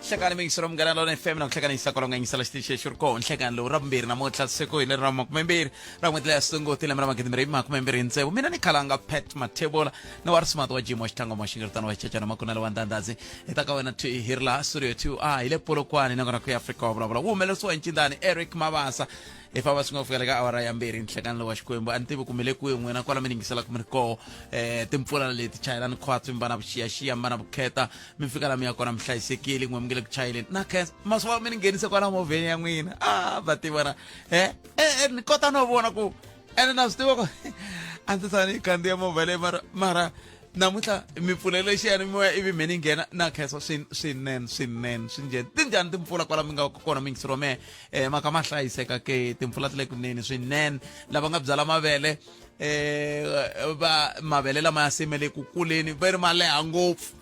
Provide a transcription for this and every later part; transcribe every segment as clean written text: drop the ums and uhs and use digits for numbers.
hlekani mingisiro mngana lona FM na kuhlekanisa kolonga ngisala station shurko nhlekani lo rambiri na motla seko ile rama kumembiri ramwetla yasungo tile mrama kidimre ma kumembiri ntsebu mina nikhalanga pet matebola na warsmat wa jimo shtango mashingirtano wa chacha na makuna la wandandazi itakawana tu hirla studio 2 ile polo kwani ngona ku Africa bla bla umele so nchindani Eric Mabasa ifa basingofika ka awara ya mbiri nhlekani lo wa xikwembu antibi kumele ku n'wena kwala miningisela kumriko timpfula leti chayelana khwatsi mbana buxiyaxiya mbana bukheta mi fika la mi ya kona mhlayisekile ngwemngele ku chayeleni na khensa maswa mi nghenise kwala movheni ya n'wina vativana ni kota no vona ku ene na swi tiva ku a ndzi tshani kandziya movha leyi mara namuntlha mi pfulele xiyani mi ya ivi mi ni nghena na khensa swinene swi njhani tinjhani timpfula kwala mi nga kona mingisiro mehe maka ma hlayiseka ke timpfula ti le kunene swinene lava nga byala mavele mavele lama ya simele ku kuleni va ri ma leha ngopfu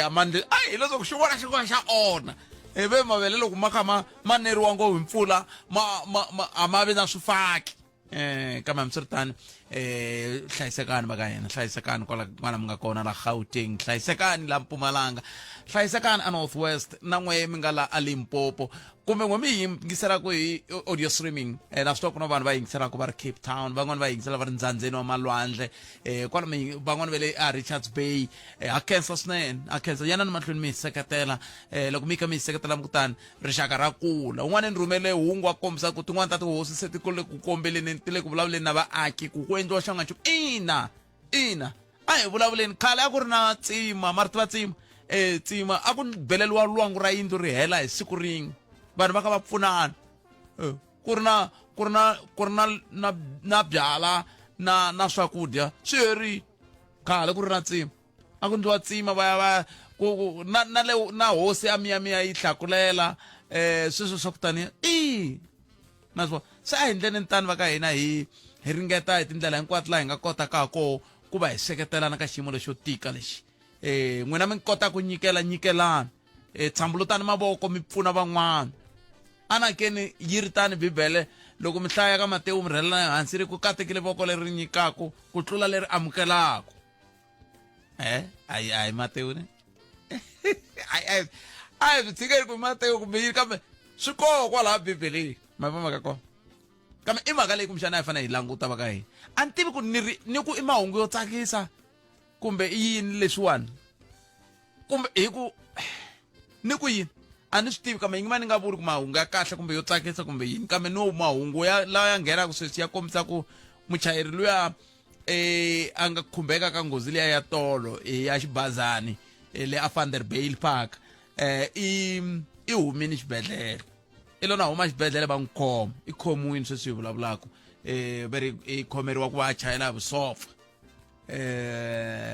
amandle hi leswaku xin'wana xin'wana xa ona ve mavele loko ma kha ma neriwa ngopfu hi mpfula a ma vi na swifaki kambe mi swi ri tani hlayisekani va ka hina hlayisekani kwala mi nga kona la Gauteng hlayisekani la Mpumalanga hlayisekani a North West na n'we mi nga la a Limpopo kumbe n'we mi yingiselaku hi audio streaming na swi tiva ku na vanhu va yingiselaku va ri Cape Town van'wani va yingisela va ri Ndzandzeni wa malwandle kwala van'wani va le a Richards Bay ha khensa swinene ha khensa yana ni mahlweni mi hi seketela loko mi kha mi hi seketela kutani rixaka ra kula un'wana ni rhumele hungu a kombisa ku tin'wana ta tihosi se ti ku le ku kombeleni ti le ku vulavuleni na vaaki ku endliwa xa nga ina a hi vulavuleni khale a ku ri na tsima mara tiva tsima a ku beleliwa lwangu ra yindlu ri hela hi siku rin'we vanhu va kha va pfunana ku ri na byala na swakudya swi herile khale ku ri na tsima a ku ndliwa tsima va na hosi a miyamiya yi hlakulela sweswo swa ku taniya naswo se a hi ndleni tani va ka hina hi ringeta hi tindlela hinkwato laha hi nga kotaka ko ku va hi seketelana ka xiyimo lexo tika lexi n'wina mi kota ku nyikelana tshambulutani mavoko mi pfuna van'wana anakeni yi ri tani bibele loko mi hlaya ka Matewu mi rhelana hansi ri ku katekile voko leri nyikaku ku tlula leri amukelaku ayi Matewu ne ayi swi tshikeli ku Matewu kumbe yini kambe swi koho kwalaha bibeleni mavona ka kona kambe i mhaka leyi kumbexana hi fanele hi languta va ka hina a ni tivi ku ni ku i mahungu yo tsakisa kumbe i yini leswiwani kumbe hi ku ni ku yini a ni swi tivi kambe yin'wana ni nga vuri ku mahungu ya kahle kumbe yo tsakisa kumbe yini kambe no mahungu lawa ya nghenaka sweswi ya kombisa ku muchayeri luya a nga khumbeka ka nghozi liya ya tolo ya xibazani le a Vanderbijl Park i humini xibedhlele i lona huma xibedhlele va n'wi khoma i khomiwini sweswi hi vulavulaka va ri i khomeriwa ku va a chayela vusopfa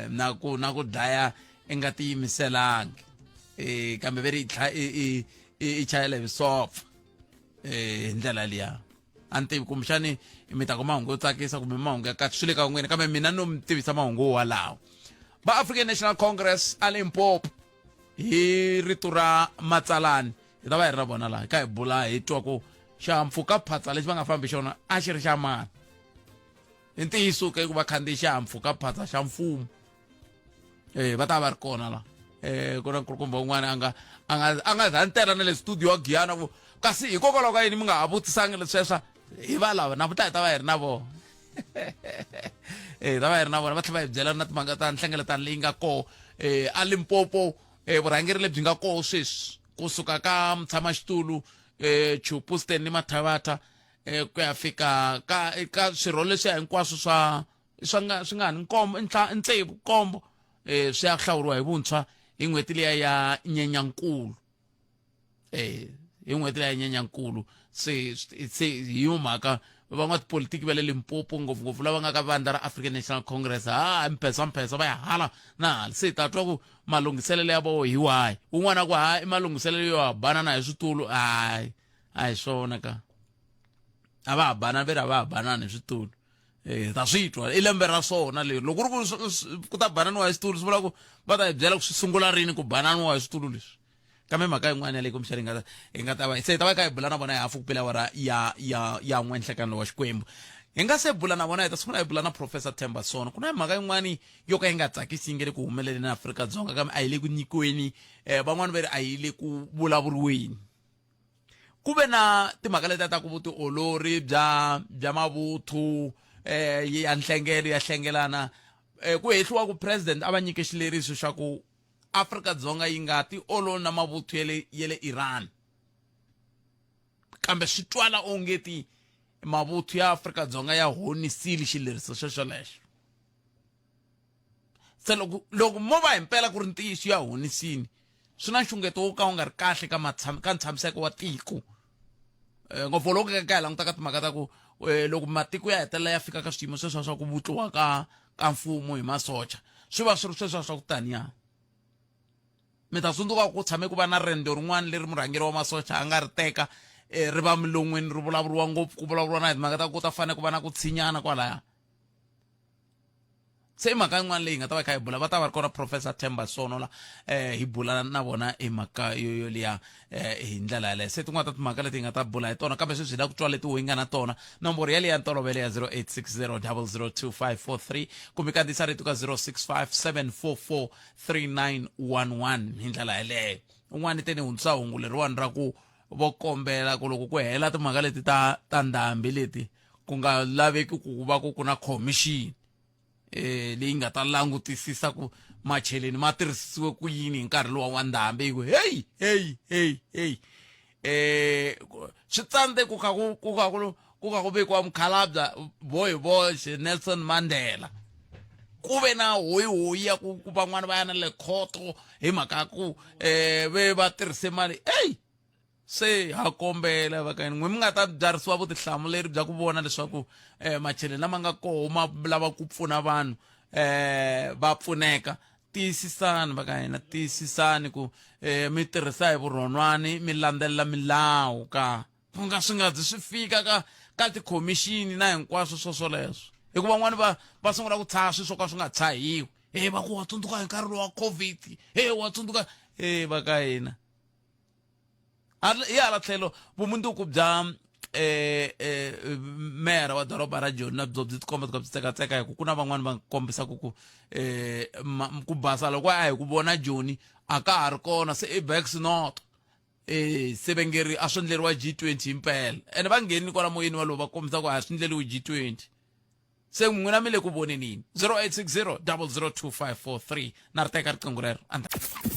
na ku dlaya i nga tiyimiselangi kambe ve ri i chayela hi vusopfa hi ndlela liya a ni tivi kumbexani mi ta ku mahungu yo tsakisa kumbe mahungu ya kahle swi le ka n'wina kambe mina no mi tivisa mahungu walawo va African National Congress a Limpopo hi rito ra Matsalani hi ta va hi ri na vona laha ka hi bula hi twa ku xihahampfhukaphatsa lexi va nga fambi xona a xi ri xa mani hi ntiyiso ka ku va khandziyi xihahampfhukaphatsa xa mfumo va ta va ri kona laha ku na nkulukumba wun'wana a nga za ntela na le studio wa Giyana kasi hikokwalaho ka yini mi nga ha vutisangi lesweswa hi va lava na vuta hi ta va hi ri na vona ta va hi ri na vona va tlhela va hi byela na timhaka ta nhlengeletano leyi nga koho a Limpopo vurhangeri lebyi nga koho sweswi kusuka ka mutshamaxitulu Tshupu Stanley Mathabatha ku ya fika ka swirho leswiya hinkwaswo swi nga ni tsevu nkombo swi ya hlawuriwa hi vuntshwa hi n'hweti liya ya Nyenyankulu hi n'hweti liya ya Nyenyankulu se hi yo mhaka van'watipolitiki va le Limpopo ngopfungopfu lava nga ka vandla ra African National Congress mphesa va ya hala na hala se hi ta twa ku malunghiselelo ya vo hi wahi un'wana ku i malunghiselelo yo habanana hi switulu a hi swona ka a va habanana ve ri a va habanana hi switulu ta swi twa i lembe ra swona leri loko ku ri ku ta bananiwa hi switulu swi vula ku va ta hi byela ku swi sungula rini ku bananiwa hi switulu leswi kambe mhaka yin'wana ya leyi kumbexani hi nga ta va se hi ta va ka hi bula na vona hi hafu ku pela awara ya n'we nhlekani wa Xikwembu hi nga se bula na vona hi ta sungula hi bula na Professor Themba Sono. Ku na mhaka yin'wana yo ka yi nga tsakisi yi nge le ku humeleleni na Afrika-Dzonga kambe a yi le ku nyikiweni van'wana va ri a yi le ku vulavuriweni. Ku ve na timhaka leti ta ku vutiolori bya mavuthu ya nhlengelo ya hlengelana ku hehliwa ku president a va nyike xileriso xa ku Afrika-Dzonga yi nga ti ololi na mavuthu ya le Iran, kambe swi twala onge ti mavuthu ya Afrika-Dzonga ya honisile xileriso xexo. Se loko mo va himpela ku ri ntiyiso ya honisini, swi na nxungeto wo ka wu nga ri kahle ka ntshamiseko wa tiko. Ngopfu loko ka hi languta ka timhaka ta ku loko matiko ya hetelela ya fika ka swiyimo sweswo swa ku vutliwa ka mfumo hi masocha, swi va swi ri sweswo swa ku taniya. Mi ta tsundzuka ku tshame ku va na rendo rin'wana leri murhangeri wa masocha a nga ri teka ri va milon'weni ri vulavuriwa ngopfu, ku vulavuriwa na hi timhaka ta ku ta fane ku va na ku tshinyana kwalaya. Se mhaka yin'wana leyi nga ta va kha hi bula va ta va ri kona Professor Themba Sono la hi bula na vona hi mhaka yo liya hi ndlela yaleyo. Se tin'wana ta timhaka leti hi nga ta bula hi tona kambe sweswi hi la ku twa leti hi nga na tona. Nomboro ya leyi ya ntolovelo ya 0860 002543 kumbe kandziyisa rito ka 0657443911 hi ndlela yaleyo. Un'wana te ni hundzisa hungu leriwani ra ku vo kombela ku loko ku hela timhaka leti ta ndhambi leti ku nga laveki ku va ku na commission leyi nga ta langutisisa ku macheleni ma tirhisiwe ku yini hi nkarhi lowa wa ndhambi. Hi ku hey swi tsandze ku ka ku vekiwa mukhalabya bohi voxe Nelson Mandela, ku ve na hoyi ya ku van'wana va ya na le khoto hi mhaka ku ve va tirhise mali. Se ha kombela vakani n'we mi nga ta byarisiwa vutihlamuleri bya ku vona leswaku macheleni lama nga koho ma lava ku pfuna vanhu va pfuneka. Tiyisisani vakahina, tiyisisani ku mi tirhisa hi vurhonwani, mi landzelela milawu swi nga zi swi fika ka tikhomixini na hinkwaswo swoleswo. Hikuva van'wani va sungula ku tshaha swi swo ka swi nga tshahiwi. Va ku wa tsundzuka hi nkarhi lowa COVID, wa tsundzuka vakahina. Hi hala tlhelo vumundzuku bya mera wa doroba ra Joni na byo byi tikomba byi tsekatseka hi ku na van'wani va kombisa ku basa loko a hi ku vona Joni a ka ha ri kona, se backs not se vengeri a swi endleriwa G20 impela ene va ngheni kwala moyeni walowo va kombisa ku a swi endleriwi G20. Se n'wina mi le ku vonenini 0860 002543 na ri teka riqingho rero.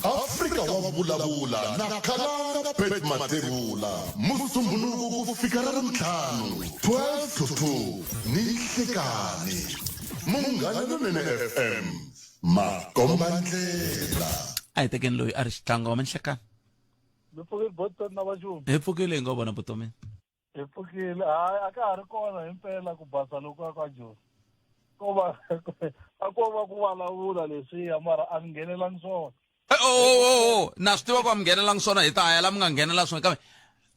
Afrika wa vulavula na Khalanga Bet Matebula, musumbhunuku ku fika ra Ravutlhanu 12 to 2 ni nhlekani. Munghana Lonene FM Makomba Ndlela. A hi tekeni loyi a ri xitlanga wa minhlekani. Mi pfukile botsa na vaxumi. Hi pfukile hi nga vona vutomi. Hi pfukile a ka ha ri kona himpela ku basa loko ka Joni. Ko va a ko va ku vulavula leswiya mara a nghenelangi swona. Na swi tiva ku a mi nghenelangi swona hi ta la mi nga nghenela swona kambe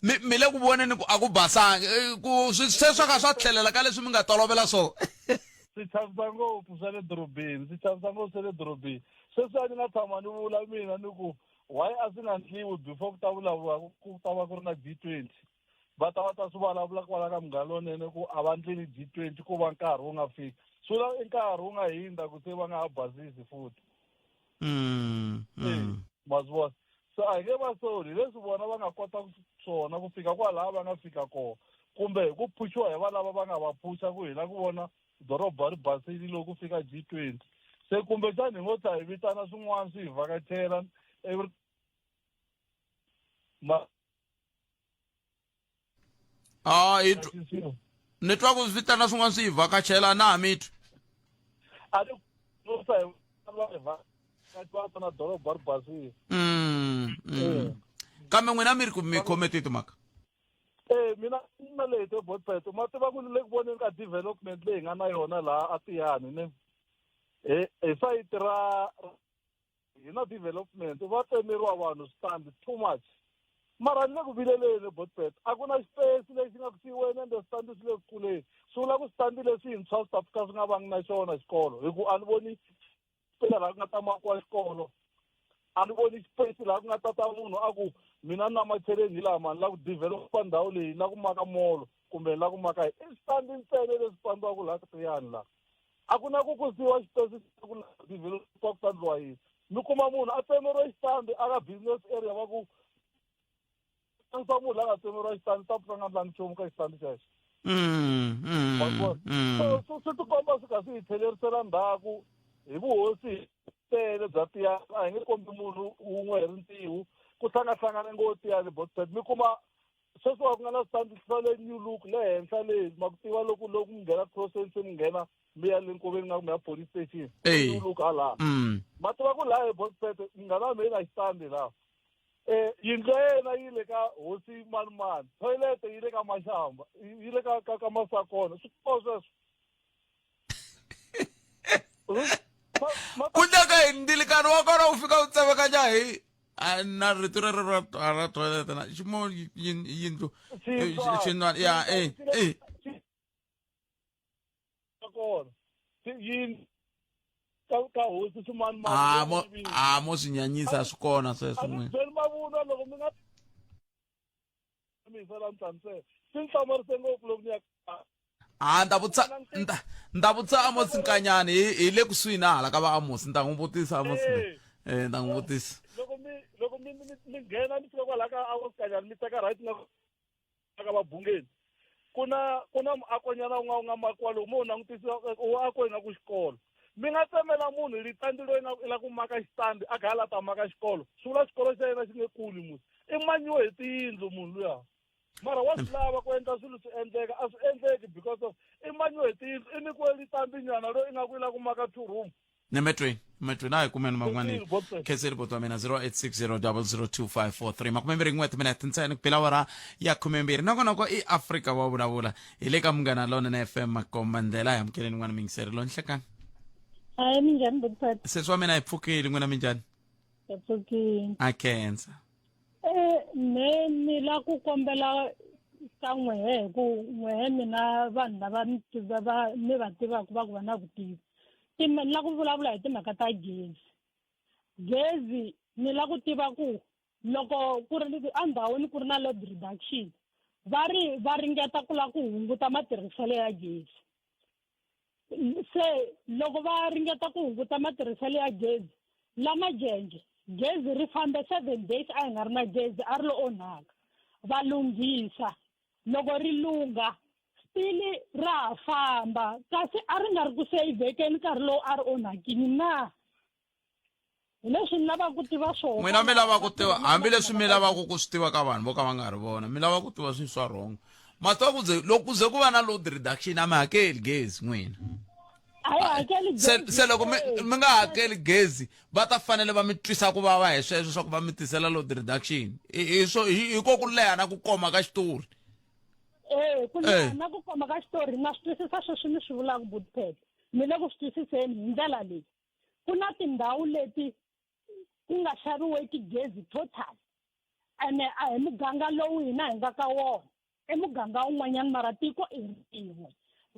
mi le ku voneni ku a ku basanga ku sweswo ka swa tlhelela ka leswi mi nga tolovela swona. Swi chavisa ngopfu swa le dorobeni, swi chavisa ngopfu swa le dorobeni. Sweswi a ni nga tshama ni vula mina ni ku why a swi nga ndliwi before ku ta vulavula ku ta va ku ri na G20. Va ta swi vulavula kwala ka Munghana Lonene ku a va ndleli G20 ku va nkarhi wu nga fiki. Swi la nkarhi wu nga hindza ku se va nga ha basisi futhi. Mazivona. So a hi nge va soli leswi vona va nga kota swona ku fika kwalaha va nga fika kona. Kumbe ku phushiwa hi valava va nga va phusha ku hina ku vona doroba ri basile loko ku fika G20. Se kumbe xani hi ngo ta hi vitana swin'wana swi hi vhakachela ni twa ku vitana swin'wana swi hi vhakachela na mitwi. A ni no sa hi na doroba ri basile. Kambe n'wina mi ri ku mi khome ti timhaka. Mina na leyi to botpeto ma tiva ku le ku voneni ka development leyi nga na yona laha a Tiyani ne. Hi sayiti ra hi na development va temeriwa vanhu stand too much. Mara ni le ku vileleni botpeto a ku na space lexi nga ku siyiweni ende stand swi le ku kuleni. Swi vula ku stand leswintshwa swi ta fika swi nga vangi na xona xikolo hi ku a ni voni space laha ku nga ta makiwa xikolo. A ni voni space laha ku nga ta munhu a ku mina na macheleni hi laha mani la ku developa ndhawu leyi na ku maka molo kumbe la ku maka i stand ntsena leswi fambiwaka laha tiyani la a ku na ku kusiwa xitesi ku develop ku tsandziwa yini mi kuma munhu a tsemeriwe xitambi a ka business area va ku ansa munhu la nga tsemeriwa xitambi ta pfuna nga ndlani nchumu ka xitambi xexo so swi tikomba swi kha swi hi tlhelerisela ndzhaku hi vuhosi tele bya tiyani a hi nge kombi munhu wun'we hi rintiho ku hlangahlangane ngo tiyani botset mi kuma sweswiwa ku nga na xitambi xa le new look le henhla leyi ma ku tiva loko mi nghena crossen se mi nghena mi ya le nkoveni nga ku mi ya police station new look halaya ma tiva ku laha hi botset nghana mi na xitambi laha yindlu ya yena yi le ka hosi manimani toilet yi le ka maxamba yi le ka masakona swi koo sweswo ku ndaka hi ndilikano wa kona wu fika wu tseveka njahi na rito ra toilet na ximo yindlu xinwana ya kona ka hosi swimanimani mo swi nyanyisa swi kona sweswo n'wina byeli mavunwa loko mi nga mi yisela ntshamisela swi ni hlamarise ngopfu loko ni ya nda vutisa Amos Nkanyani hi le kusuhi na hala ka va Amos nda n'wi vutisa Amos nda n'wi vutisa loko mi nghena mi fika kwalaha ka Amos Nkanyani mi teka right na ka vabungeni ku na muakonyana wu nga makiwa loko mo langutisiwa u akiwe nga ku xikolo mi nga tsemela munhu litandi loyi i la ku maka xitandi a kha a la ta maka xikolo swi vula xikolo xa yena xi nge kuli musi i manyiwe hi tiyindlu munhu luya mara wa swi lava ku endla swilo swi endleka a swi endleki because of i manyiwe hi tiyindlu i nikiwe litandi nyana loyi i nga ku i la ku maka two room ni metweni a hi kumeni man'wani kheseli boto wa mina 0860002543 makumembirhi timinete ntsena ku bela wara ya 12 nokonoko i Afrika wa vulavula hi le ka Munghana Lonene FM makomba ndlela hi amukeleni n'wana mingiseri lo nhlekani hayi minjhani Botfat sesi wa mina hi pfukile n'wina minjhani hi pfukile a khensa ni la ku kombela ka n'wehe ku n'wehe mina vanhu lava mi va tivaka va ku va na vutivi ni la ku vulavula hi timhaka ta gezi ni la ku tiva ku loko ku ri andhawini ku ri na load reduction va ringeta ku la ku hunguta matirhiselo ya gezi se loko va ringeta ku hunguta matirhiselo ya gezi lama gezi ri fambe 7 days a hi nga ri na gezi a ri lo onhaka va lunghisa loko ri lungha stili ra ha famba kasi a ri nga ri ku seyivhekeni nkarhi lowu a ri onhakini na hi leswi ni lavaka ku tiva swona n'wina mi lava ku tiva hambileswi mi lavaka ku swi tiva ka vanhu vo ka va nga ri vona mi lava ku tiva swilo swa wrong matwa ku loko ze ku va na load reduction a mi hakeli gezi n'wina se loko mi nga hakeli gezi va ta fanele va mi twisa ku vava hi sweswo swa ku va mi tisela load reduction hi ko ku leha na ku koma ka xitori ku leha na ku koma ka xitori na swi twisisa sweswi mi swi vulaka Botfat mi le ku swi twisiseni hi ndlela leyi ku na tindhawu leti ku nga xaviweki gezi total ene a hi muganga lowu hina hi nga ka wona i muganga wun'wanyana mara tiko i rin'we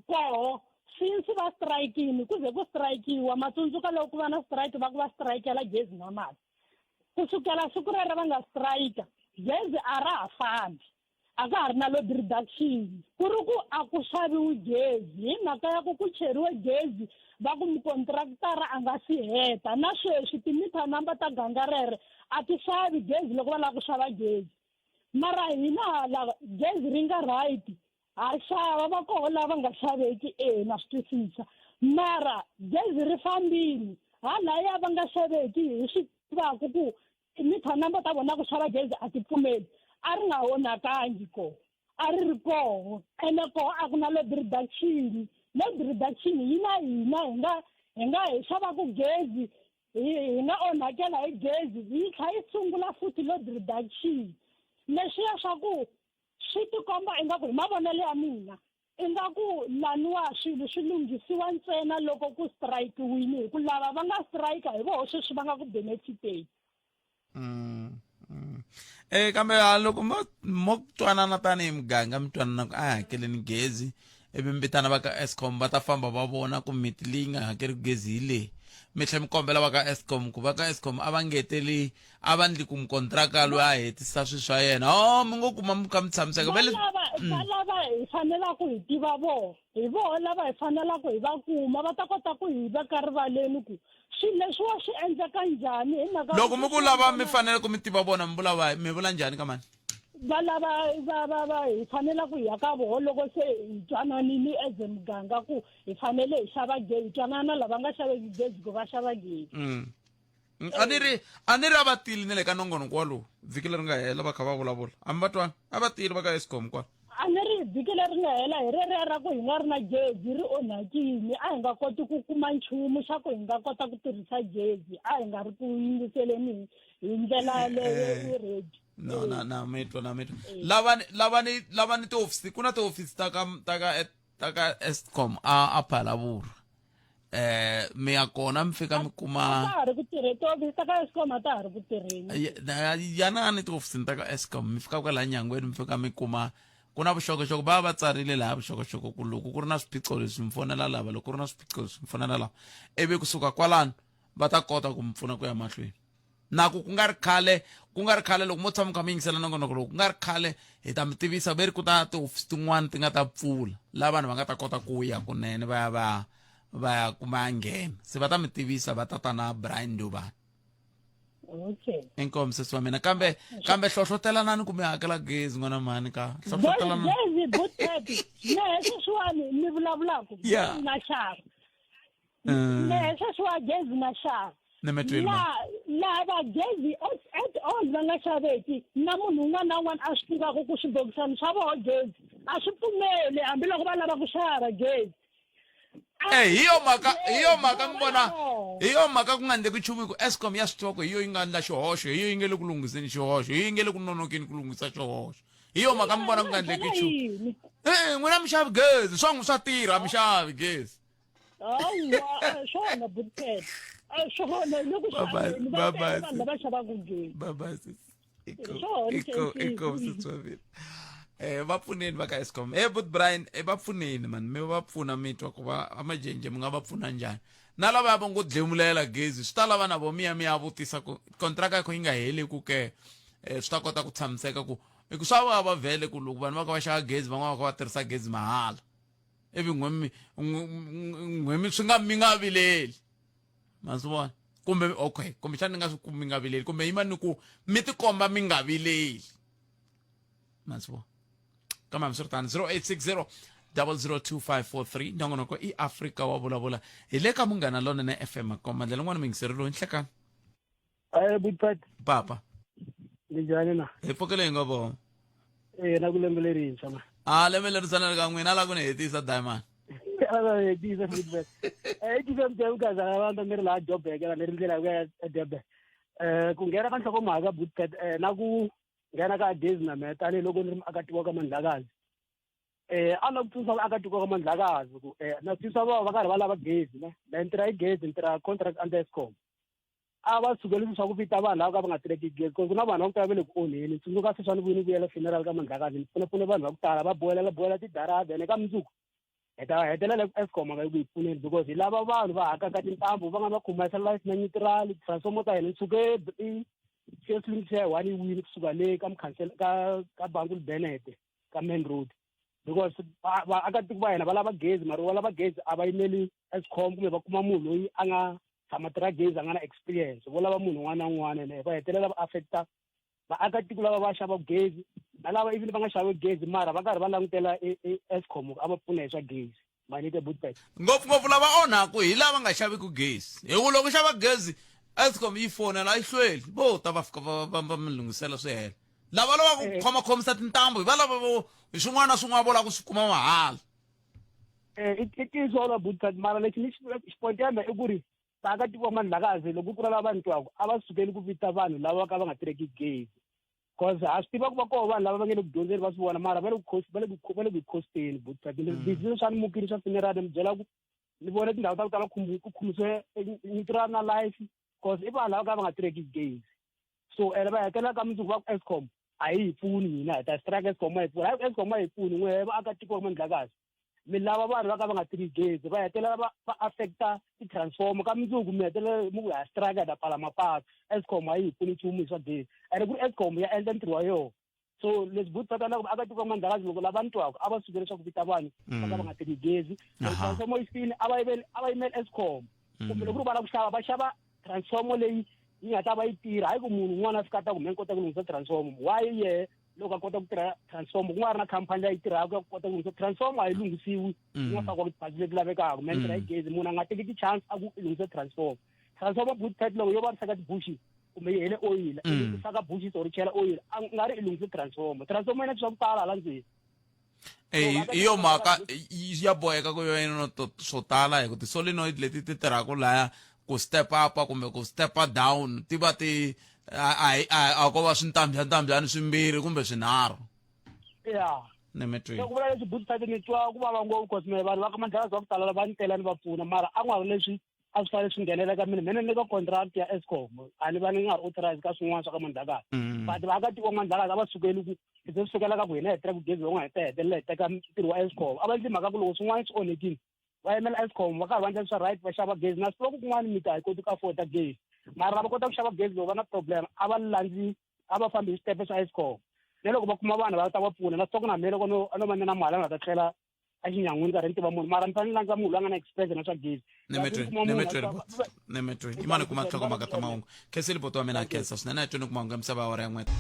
koho since va strikini ku ze ku strikiwa matsundzuka loko ku va na strike va ku va strikela gezi na mati kusukela siku rero va nga strike gezi a ra ha fambi a ka ha ri na load reduction ku ri ku a ku xaviwi gezi hi mhaka ya ku cheriwe gezi va ku mukontraktara a nga si heta na sweswi timitha number ta ganga rere a ti xavi gezi loko va lava ku xava gezi mara hina lava gezi ri nga right ha xava va koho lava nga xaveki na swi twisisa mara gezi ri fambile halaya va nga xaveki hi swi tivaka ku mitha number ta vona ku xava gezi a ti pfumeli a ri nga onakangi koho a ri ri koho ene koho a ku na load reduction yi na hina hi nga hi xavaku gezi hi nga onhakela hi gezi yi tlha yi sungula futhi load reduction leswiya swa ku swi tikomba ingaku hi mavonelo ya mina ingaku laniwa swilo swi lunghisiwa ntsena loko ku strike-wini hi ku lava va nga strike hi voho sweswi va nga ku benefiteni kambe loko mo twanana tanihi muganga mi twanana ku a hi hakeleni gezi ivi mi vitana va ka Eskom va ta famba va vona ku miti leyi nga hakeri gezi hi leyi mitlhe mi kombela va ka Eskom ku va ka Eskom a va ngeteli a va ndli ku mukontraka loyi a hetisa swi swa yena mi ngo kuma mi kha mi tshamiseka valava hi fanela ku hi tiva vona hi vona lava hi fanela ku hi va kuma va ta kota ku hi veka rivaleni ku swilo leswiwa swi endleka njhani hi mhaka loko mi ku lava mi fanele ku mi tiva vona mi vula njhani ka mani valava hi fanela ku hi ya ka vona loko se hi twananini as muganga ku hi fanele hi xava gezi hi twanana lava nga xaveki gezi ku va xava gezi a ni ri a va tili ni le ka nongonoko walowu vhiki leri nga hela va kha va vulavula a mi va twani a va tili va ka Eskom kwala a ni ri vhiki leri nga hela hi reriya ra ku hi nga ri na gezi ri onhakile a hi nga koti ku kuma nchumu xa ku hi nga kota ku tirhisa gezi a hi nga ri ku yingiseleni hi ndlela leyo ready na mitwa lava ni tihofisi ku na tihofisi ta ka Eskom a Phalaborwa mi ya kona mi fika mi kuma ta ha ri ku tirheni tihofisi ta ka Eskom a ta ha ri ku tirheni yanani tihofisini ta ka Eskom mi fika kwala nyangweni mi fika mi kuma ku na vuxokoxoko va tsarile laha vuxokoxoko ku loko ku ri na swiphiqo leswi mi fonela lava loko ku ri na swiphiqo leswi mi fonela lava ivi kusuka kwalano va ta kota ku mi pfuna ku ya mahlweni naku ku nga ri khale loko mo tshama kha mi yingisela nongonoko loko ku nga ri khale hi ta mi tivisa ve ri ku ta tihofisi tin'wana ti nga ta pfula laha vanhu va nga ta kota ku ya kunene va ya kuma ya nghena se va ta mi tivisa va tata na Brian Ndubani okay inkomu sesi wa mina kambe hlohlotelanani ku mi hakela gezi n'wana mani ka hlohlotelanani gezi buteti ne sweswiwani ni vulavulaka na xava ne sweswiwa gezi na xava lava gezi at all va nga xaveki na munhu un'wana na un'wana a swi tivaka ku swibokisani swa voho gezi a swi pfumeli hambiloko va lava ku xava gezi hi yo mhaka mi vona hi yo mhaka ku nga endleki nchumu hi ku Eskom ya swi tiva ku hi yo yi nga endla xihoxo hi yo yi nge le ku lunghiseni xihoxo hi yo yi nge le ku nonokeni ku lunghisa xihoxo hi yo mhaka mi vona ku nga endleki nchumu n'wina mi xavi gezi swa tirha mi xavi gezi hawa swona butete swona loko xaveni vanhu lava xavaka gezi babasi iko sitsovile va pfuneni va ka Eskom but Brian va pfuneni man mi va pfuna mi twa ku va amajenje mi nga va pfuna njhani na lava va ngo dlemulela gezi swi ta lava na vo mi ya vutisa ku kontraka yako yi nga heli ku ke swi ta kota ku tshamiseka ku hi ku swa vava vhele ku loko vanhu va ka va xava gezi van'wana va ka va tirhisa gezi mahala ivi n'wemi swi nga mi nga vileli ma swi vona kumbe okay kumbexana ni nga swi kumi mi nga vileli kumbe yima ni ku mi tikomba mi nga vileli ma swi vona kama msirtani 0860 002543 nongonoko i Africa wa vulavula hi le ka Munghana Lonene FM koma ndlela n'wana mi ngisirilo nhlekani butpat papa njhani na hi pfukele hi nga vona na ku lembe lerintshwa ma lembe leri sanele ka n'wina la ku ni hetisa diamond hetisa butpat hetisa mtewukaza abantu mi ri laha Joburg ni ri ndlela ya Durban ku nghena ka nhlokomhaka butpat na ku nghena ka gezi na mina tanihiloko ni ri muakatiko ka Mandlakazi a na ku tsundzuxa vaakatiko ka Mandlakazi ku na tsundzuxa va karhi va lava gezi na ntirha hi gezi ntirha contract under Eskom a va sukeli swa ku vita vanhu lava ka va nga tirheki gezi ku na vanhu va ku tala va le ku onheni tsundzuka sweswi a ni vuyi ni vuyela funeral ka Mandlakazi ni pfunapfune vanhu va ku tala va bohela tidarada ene ka mundzuku hi ta hetelela Eskom anga yi ku hi pfuneni because hi lava vanhu va hakaka tintambu va nga va khoma satellite na neutral transformer ta hina ni suke firstly share one win kusuka le ka mkhansela ka Bangul Bennett ka main road because vaakatiko va hina va lava gezi mara va lava gezi a va yimeli Eskom kumbe va kuma munhu loyi a nga tshama tirha gezi a nga na experience vo lava munhu un'wana na un'wana ene va hetelela va affecta vaakatiko lava va xava gezi na lava even va nga xavi gezi mara va karhi va langutela Eskom a va pfuna hi swa gezi manite butpat ngopfungopfu lava onhaku hi lava nga xaviki gezi hi ku loko xava gezi Eskom yi fonela yi hlweli vo ta va fika va mi lunghisela swi hela lava lava ku khomisa tintambu hi va lava hi swin'wana na swin'wana vo lava ku swi kuma mahala it is all about that mara lexi ni xipoint ya mina i ku ri vaakatiko va Mandlakazi loko ku ri lava va ntwaka a va sukeli ku vita vanhu lava ka va nga tirheki gezi cause ha swi tiva ku va koho vanhu lava va nge le ku dyondzeni va swi vona mara va le ku costeni but business swa ni mukini swa funeral ni mi byela ku ni vone tindhawu ta ku tala ku khomisiwe neutral na life cause i vanhu lava ka va nga tirheki gezi so ene va hetelela ka mundzuku va ku Eskom a yi hi pfuni hina hi ta strike Eskom a hi pfuni hayi Eskom a hi pfuni n'we vaakatiko va Mandlakazi mi lava vanhu va ka va nga tirhi gezi va hetelela va affecta ti-transformer ka mundzuku mi hetelela mi ku ya strike da pfala mapatu Eskom a yi hi pfuni nchumu swa gezi ene ku ri Eskom ya endla ntirho wa yona so leswi Buthphethe loko akatiko Mandlakazi loko lava ntwaka a va suke leswaku vita vanhu va ka va nga tirhi gezi transformer yisini a va yimeli Eskom kumbe loko ku ri va lava va xava transformer leyi yi nga ta va yi tirha hayi ku munhu un'wana a fika ta ku me ni kota ku lunghisa transformer why ye loko a kota ku tirha transformer ku nga ri na khampani leyi tirhaka ku kota ku lunghisa transformer a yi lunghisiwi yi nga fakiwa tibazi leti lavekaka me ni tirha hi gezi munhu a nga teki ti-chance a ku i lunghise transformer Buthphethe loko yo vavisaka ti-bushes kumbe yi hele oyila i faka bushes or chela oyila a nga ri i lunghise transformer yi na swa ku tala hala ndzeni iyo mhaka ya boheka ku yona swo tala hi ku ti-solenoid leti ti tirhaka laya ku step up kumbe ku step down ti va ti a ko va swintambyani swimbirhi kumbe swinharhu ya loko vula leswi Buthphethe ni twa ku vava ngopfu because me vanhu va ka Mandlakazi va ku tala lava ni tela ni va pfuna mara a nga ri leswi a swi fanele swi nghenelela ka mina ni ka contract ya Eskom a ni va ni nga ri authorized ka swin'wana swa ka Mandlakazi but vaakatiko Mandlakazi a va sukeli ku leswi swi sukela ka ku hina hi tirha ku gezi va n'wi hetelela hi teka ntirho wa Eskom a va ndzi mhaka ku loko swin'wana swi onhekile va yimela Eskom va karhi va endla swa right va xava gezi na swi loko kun'wana mita hi koti ku afford gezi mara va kota ku xava gezi loko va na problem a va a va fambi hi switepe swa Eskom ne loko va kuma vanhu va ta va pfuna na swi na me loko no va na mali a nga ta tlhela a xinyangwini karhi ni tiva munhu mara ni fanele landza munhu loyi a nga na experience na swa gezi nemetwe imani kuma nhlokomhaka ta mahungu khenseli poto wa mina a khensa swinene a twini ku mahungu ya misava ya wara ya n'weta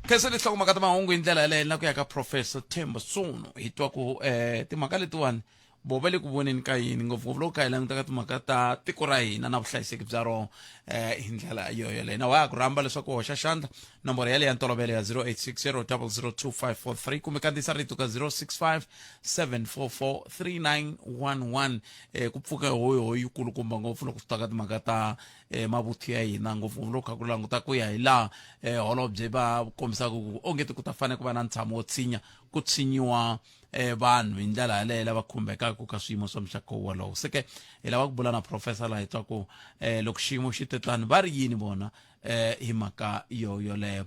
khenseli nhlokomhaka ta mahungu hi ndlela yaleyo na ku ya ka Professor Themba Sono hi twa ku timhaka letiwani vo va le ku voneni ka yini ngopfungopfu loko ka hi languta ka timhaka ta tiko ra hina na vuhlayiseki bya rona hi ndlela yoyoleyo na wa ya ku rhamba leswaku hoxa xandla nomboro yaleyo ya ntolovelo ya 0860 0002543 kumbe kandziyisa rito ka 065 744 3911 ku pfuka hoyi kulukumba ngopfu loko swi ta ka timhaka ta mavuthu ya hina ngopfungopfu loko kha ku languta ku ya hi laha holobye va kombisaka ku ongeti ku ta fanele ku va na ntshamo wo ku tshinyiwa vanhu hi ndlela yaleyo lava khumbekaka ka swiyimo swa muxaka wolowo seke hi lava ku bula na professor laha hi twa ku loko xiyimo xi tetani va ri yini vona hi mhaka yoleyo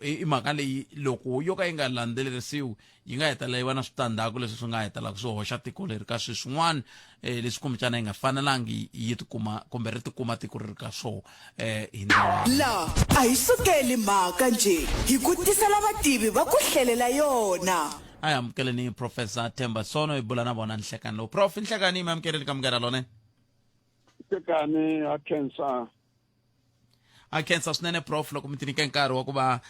hi mhaka leyi loko yo ka yi nga landzelerisiwi yi nga hetelela yi va na switandzhaku leswi swi nga hetelaka swi hoxa tiko leri ka swilo swin'wana leswi kumbexana yi nga fanelangi yi tikuma kumbe ri tikuma tiko ri ri ka swona hi ndlela la a hi sukeli mhaka nje hi ku tisela vativi va ku hlelela yona a hi amukeleni Professor Themba Sono hi bula na vona nhlekani lowu prof nhlekani mi amukeleli ka mugera lone tekani a khensa swinene prof loko mi tinyike nkarhi wa ku va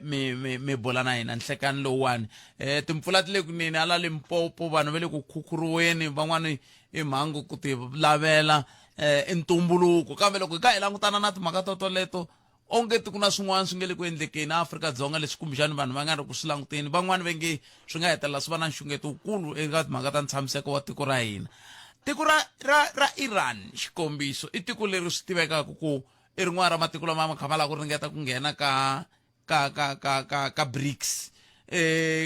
mi bula na hina nhlekani lowuwani timpfula ti le kunene ala Limpopo vanhu va le ku khukhuriweni van'wani i mhangu ku ti lavela i ntumbuluko kambe loko hi ka hi langutana na timhaka toleto ongeti ku na swin'wana swi nge le ku endlekeni Afrika-Dzonga leswi kumbexani vanhu va nga ri ku swi languteni van'wani va nge swi nga hetelela swi va na nxungeto wukulu eka timhaka ta ntshamiseko wa tiko ra hina tiko ra Iran xikombiso i tiko leri swi tivekaka ku i rin'wana ra matiko lama ma kha ma lava ku ringeta ku nghena ka BRICS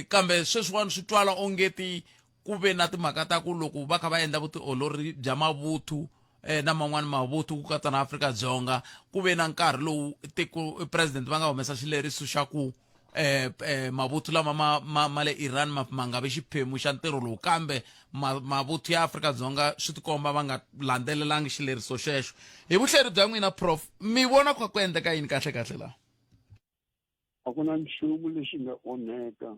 kambe sweswiwani swi twala ongeti ku ve na timhaka ta ku loko va kha va endla vutiolori bya mavuthu na man'wani mavuthu ku katsa na Afrika-Dzonga ku ve na nkarhi lowu tiko president va nga humesa xileriso xa ku mavuthu lama ma le Iran ma nga vi xiphemu xa ntirho lowu kambe mavuthu ya Afrika-Dzonga swi tikomba va nga landzelelangi xileriso xexo hi vuhleri bya n'wina prof mi vona ku endleka yini kahle laha a ku na nchumu lexi nga onheka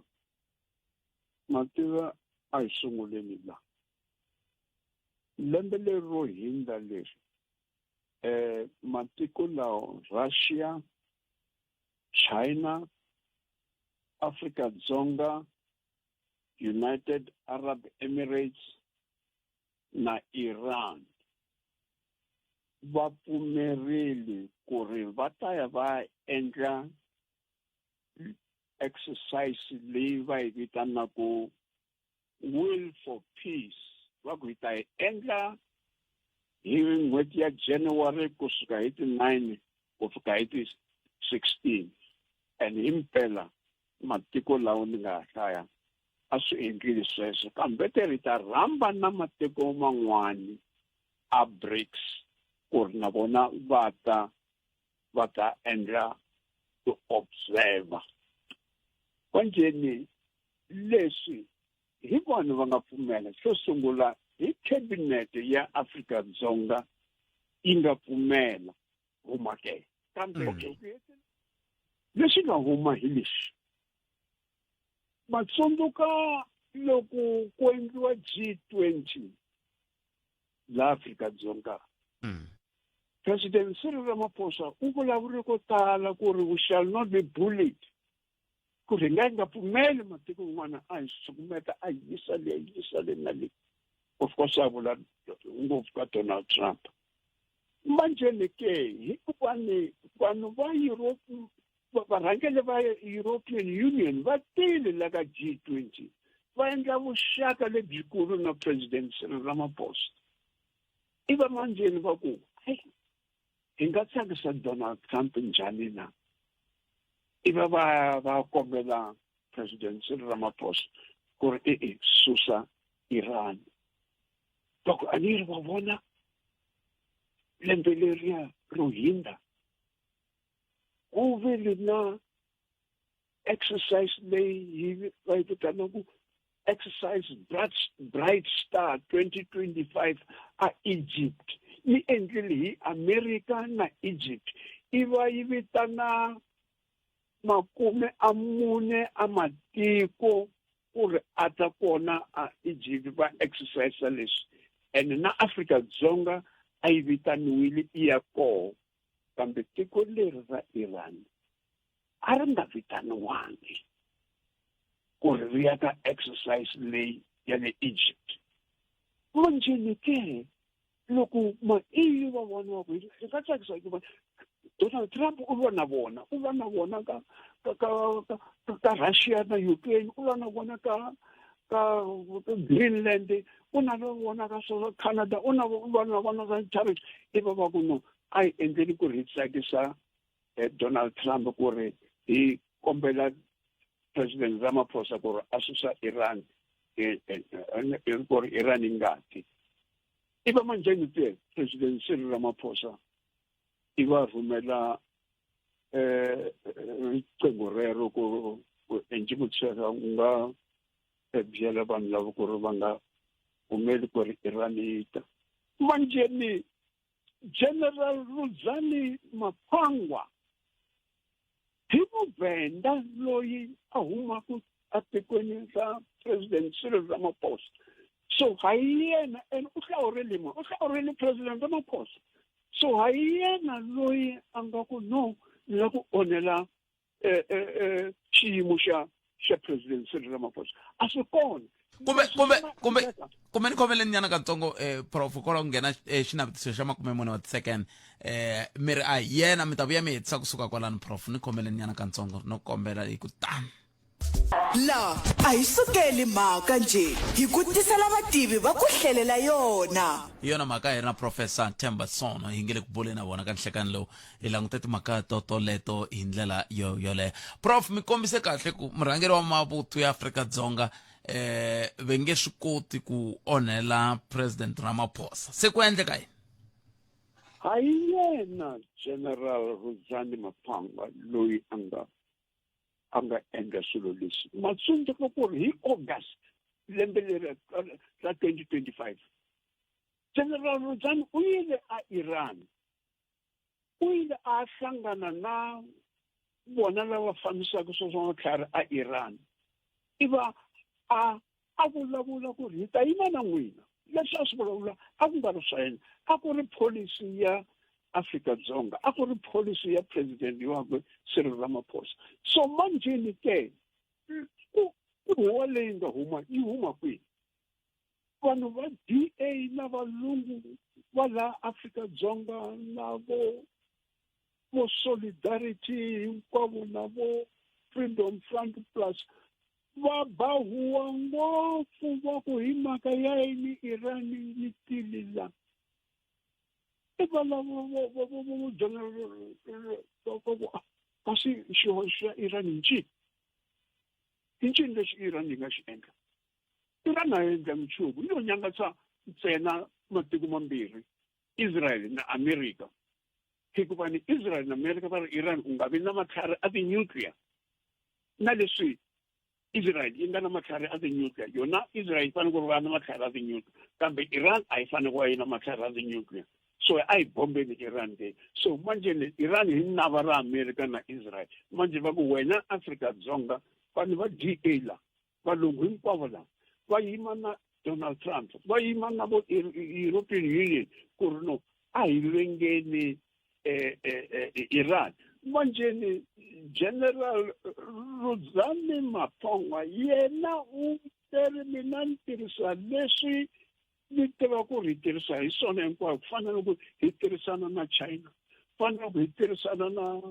mativa a hi sunguleni laha lembe lero hindza leri matiko lawa Russia, China, Afrika-Dzonga, United Arab Emirates na Iran va pfumerile ku ri va ta ya va endla exercise leyi va yi vitanaku Will for Peace va ku hi ta yi endla hi n'hweti ya January kusuka hi ti 9 ku fika hi ti 16 and himpela matiko lawa ni nga hlaya a swi endlile sweswo kambe ri ta rhamba na matiko man'wani a BRICS ku ri na vona va ta endla to observer kanjeni leswi hi vona va nga pfumela xo sungula hi cabinet ya Afrika-Dzonga yi nga pfumela huma ke kambe leswi nga huma hi lexi matsundzuka loko ku endliwa G20 la Afrika-Dzonga President Cyril Ramaphosa u vulavule ko tala ku ri we shall not be bullied ku ri nga pfumeli matiko man'wana a hi sukumeta a yisa le na le of course a vula ngopfu ka Donald Trump manjeni ke hi vanhu va Europe varhangeli va European Union va tile la ka G20 va endla vuxaka lebyikulu na President Cyril Ramaphosa iva manjeni va ku hi nga tsakisa Donald Trump njhani na iva va kombela President Cyril Ramaphosa ku ri susa Iran loko a ni ri va vona lembe leriya ro hindza ku vile na exercise leyi va yi vitanaku exercise Bright Star 2025 a Egypt yi endlile hi America na Egypt iva yi vitana 40 a matiko ku ri a ta kona a Egypt va exercise leswi and na Afrika-Dzonga a yi vitaniwile ya koho kambe tiko leri ra Iran a ri nga vitaniwangi ku ri ri ya ka exercise leyi ya le Egypt manjeni ke loko ma-EU va vona ku hi nga tsakisa ku Donald Trump u va na vona ka Russia na Ukraine u va na vona ka Greenland u na vona ka Canada u na vona ka Turkey iva va ku no a yi endleli ku ri hi tsakisa Donald Trump ku ri hi kombela President Ramaphosa ku ri a susa Iran ku ri Iran yi nga ti iva manjeni te President Cyril Ramaphosa iva rhumela riqingho rero ku enjimutsheka u nga byela vanhu lava ku ri va nga humeli ku ri Iran yi ta manjeni General Ruzani Mapangwa hi muvhenda loyi a humaku atikweni ra President Cyril Ramaphosa so hayi yena and u hlawurile President Ramaphosa so hayi yena loyi a nga ku no ni la ku onhela xiyimo xa President Cyril Ramaphosa a swi kona kumbe ni khomeleni nyana katsongo prof kola ku nghena xinavetiso xa 40 wa tisecond mi ri a yena mi ta vuya mi hetisa kusuka kwalani prof ni khomeleni nyana katsongo no kombela hi ku tani la a hi sukeli mhaka nje hi ku tisela vativi va ku hlelela yona hi yona mhaka hi ri na professor Themba Sono hi nge le ku boleni na vona ka nhlekani lowu hi langute timhaka toleto hi ndlela yoleyo prof mi kombise kahle ku murhangeri wa mavuthu ya Afrika-Dzonga ve nge swi koti ku onhela President Ramaphosa se ku endleka yini hayi yena General Ruzani Mapangwa loyi a nga endla swilo leswi matsundzuka ku ri hi August lembe leri ra 2025 General Ruzani u yile a Iran u yile a hlangana na vona lava fambisaka swo swa matlhari a Iran iva a vulavula ku ri hi ta yima na n'wina leswi a swi vulavula a ku nga ri swa yena a ku ri policy ya Afrika-Dzonga a ku ri policy ya president wakwe Cyril Ramaphosa so manjeni ke ku huwa leyi nga yi huma kwihi vanhu va DA na valungu va la Afrika-Dzonga na vo Solidarity hinkwavo na vo Freedom Front Plus va bahuwa ngopfu va ku hi mhaka ya yini Iran yi tilila kasi xihoxo xa Iran i ncini lexi Iran yi nga xi endla Iran a endla nchumu yo nyangatsa ntsena matiko mambirhi Israel na America hikuva ni Israel na America va ri Iran u nga vi na matlhari a ti-nuclear na leswi Israel yi nga na matlhari a ti-nuclear yona Israel yi fanele ku ri va na matlhari a ti-nuclear kambe Iran a yi fanele ku va yi na matlhari a ti-nuclear so a yi bombeni Iran ke so manje ni Iran hi nava ra America na Israel manje va ku wena Afrika-Dzonga vanhu va DA la valungu hinkwavo la va yima na Donald Trump va yima na vo European Union ku ri no a hi vengeni Iran manje ni General Ruzani Maponga yena u mina ni tirhisa leswi ni tiva ku ri tirhisa hi swona hinkwayo ku fana loko hi tirhisana na China ku fana loko hi tirhisana na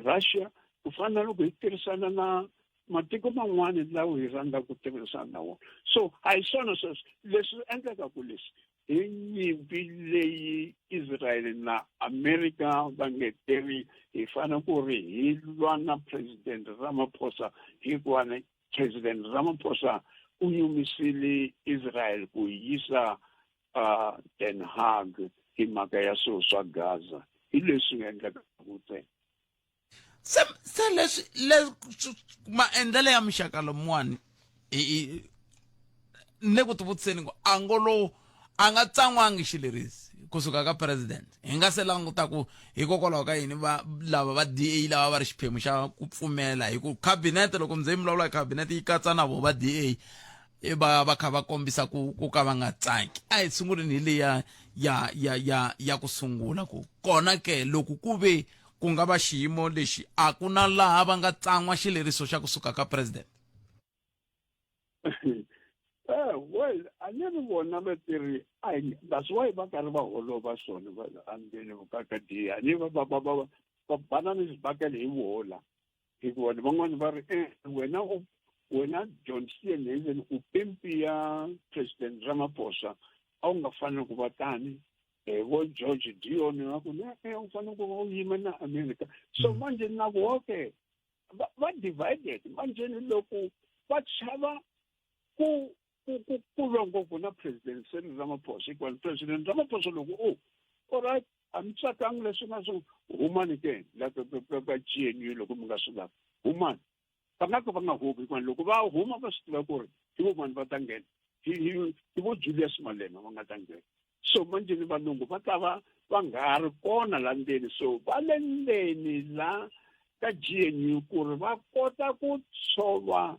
Russia ku fana loko hi tirhisana na matiko man'wana lawa hi rhandza ku tirhisana na wona so a hi swona sweswo leswi endlaka ku leswi hi nyimpi leyi Israel na America va ngeteri hi fana ku ri hi lwa na President Ramaphosa hikuva President Ramaphosa u yumisile Israel ku yisa Den Haag hi mhaka ya swilo swa Gaza hi leswi nga endlaka ku ntsena se leswi maendlelo ya muxaka lomuwani ne ku tivutiseni ku angolo a nga tsan'wangi xilerisi kusuka ka president hi nga se languta ku hikokwalaho ka yini lava va DA lava va ri xiphemu xa ku pfumela hi ku cabinet loko ndzi vulavula hi cabinet yi katsa na vo va DA va kha va kombisa ku ka va nga tsaki a hi sunguleni hi leyi ya ku sungula ku kona ke loko ku ve ku nga va xiyimo lexi a ku na laha va nga tsan'wa xileriso xa kusuka ka president well a ni ri vona vatirhi that's why va karhi va holova swona va andzeni vukaka diya ni va bana ni xibakele hi vola hikuva van'wani va ri wena John Steenhuisen u pimpi ya President Ramaphosa a wu nga fanele ku va tani vo George Dion va ku u fanele ku va u yima na America so manje na voke va divided manje loko va chava ku ngopfu na President Cyril Ramaphosa hikuva President Ramaphosa loko alright a mi tsakangi leswi nga swi humani ke la ka GNU loko mi nga swi lavi humani va nga ka va nga humi hikuva loko va huma va swi tiva ku ri hi vo mani va ta nghena hi vo Julius Malema va nga ta nghena so manje ni valungu va ta va nga ha ri kona la ndzeni so va le ndzeni la ka GNU ku ri va kota ku tshova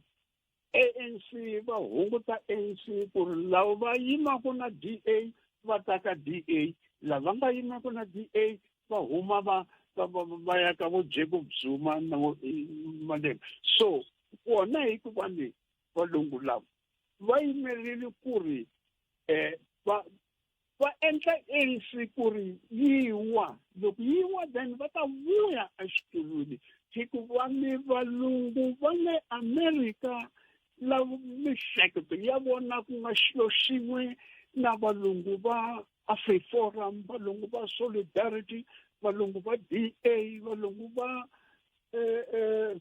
ANC va hunguta ANC ku ri lava va yimaka na DA va ta ka DA lava nga yimaka na DA va huma va ya ka vo Jacob Zuma na vo Malema so kona hi ku vani valungu lava va yimerile ku ri va endla ANC ku ri yiwa loko yiwa then va ta vuya exitulwini hikuva ni valungu va le America lava mihleketo ya vona ku nga xilo xin'we na valungu va AfriForum valungu va Solidarity valungu va DA valungu va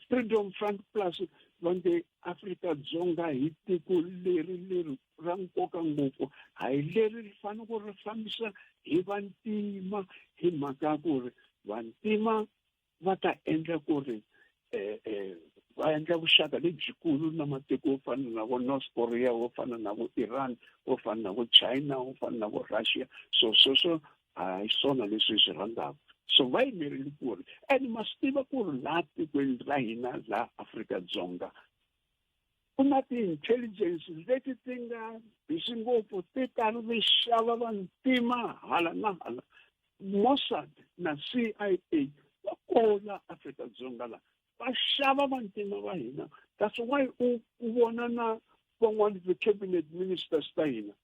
Freedom Front Plus va nge Afrika-Dzonga hi tiko leri ra nkoka ngopfu a hi leri ri fanele ku ri fambisa hi vantima hi mhaka ku ri vantima va ta endla ku ri va endla vuxaka lebyikulu na matiko yo fana na vo North Korea wo fana na vo Iran wo fana na vo China wo fana na vo Russia so sweswo a hi swona leswi hi swi rhandzaka so va yimerile ku ri and ma swi tiva ku ri laha tikweni ra hina laha Afrika-Dzonga ku na ti-intelligence leti ti nga bisi ngopfu ti karhi ti xava vantima hala na hala Mossad na CIA va kola Afrika-Dzonga laha va xava vantima va hina that's why u vona na van'wani ti-cabinet ministers ta hina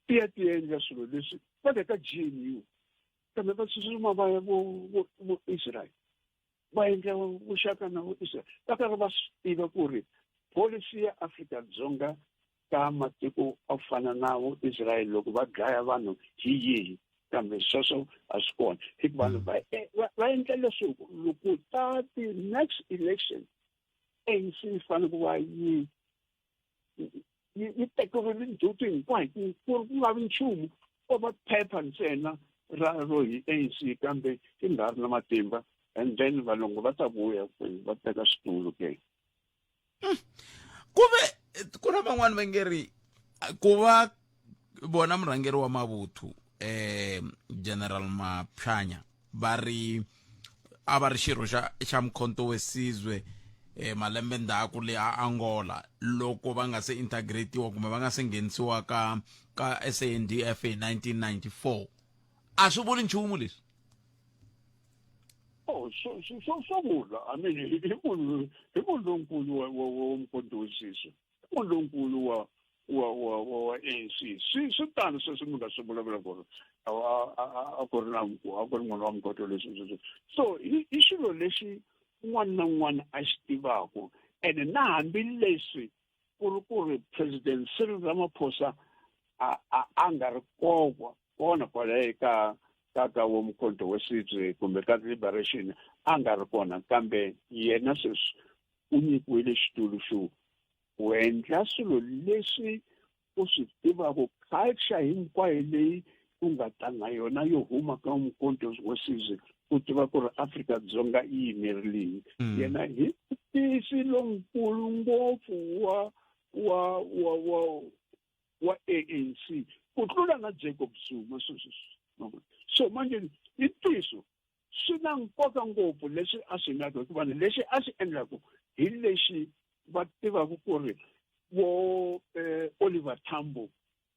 ti endla swilo leswi va le ka GNU kambe va tsutsuma va ya vo Israel va endla vuxaka na vo Israel va karhi va swi tiva ku ri policy ya Afrika-Dzonga ka matiko a fana na vo Israel loko va dlaya vanhu hi yihi kambe sweswo a swi kona hikuva va endla leswaku loko ta ti-next election ANC yi fanele ku va yi tekiwile ndzhuti hinkwayo ku nga vi nchumu ko va phepha ntsena ro hi ANC kambe ti nga ri na matimba and then valungu va ta vuya va teka switulu ke kuna van'wani va nge ri ku va bona murhangeri wa mavuthu General Maphanya va ri a va ri xirho xa mkhonto wesizwe malembe ndzhaku le a Angola loko va nga se integratiwa kumbe va nga se nghenisiwa ka SANDF hi 1994 a swi vuli nchumu leswi. Oh, so vula. I mean, hi munhu lonkulu wa mkhonto wesizwe, hi munhu lonkulu wa ANC. Swi tani sweswi munhu a swi vulavula ku ri a ku ri n'wana wa mkhonto leswi. So hi xilo lexi un'wana na un'wana a xi tivaka, and na hambileswi ku ri President Cyril Ramaphosa a nga ri kona kwalaho ka wa mkhonto wesizwe kumbe ka liberation a nga ri kona, kambe yena sweswi u nyikiwile xitulu xo u endla swilo leswi u swi tivaka, culture hinkwayo leyi u nga ta na yona yo huma ka mkhonto wesizwe u tiva ku ri Afrika-Dzonga yi yimerile. Yena hi tisi lonkulu ngopfu wa ANC ku tlula na Jacob Zuma so manje hi ntiso swi na nkoka ngopfu leswi a swi endlaka hikuva leswi a swi endlaka hi lexi va tivaka ku ri vo Oliver Tambo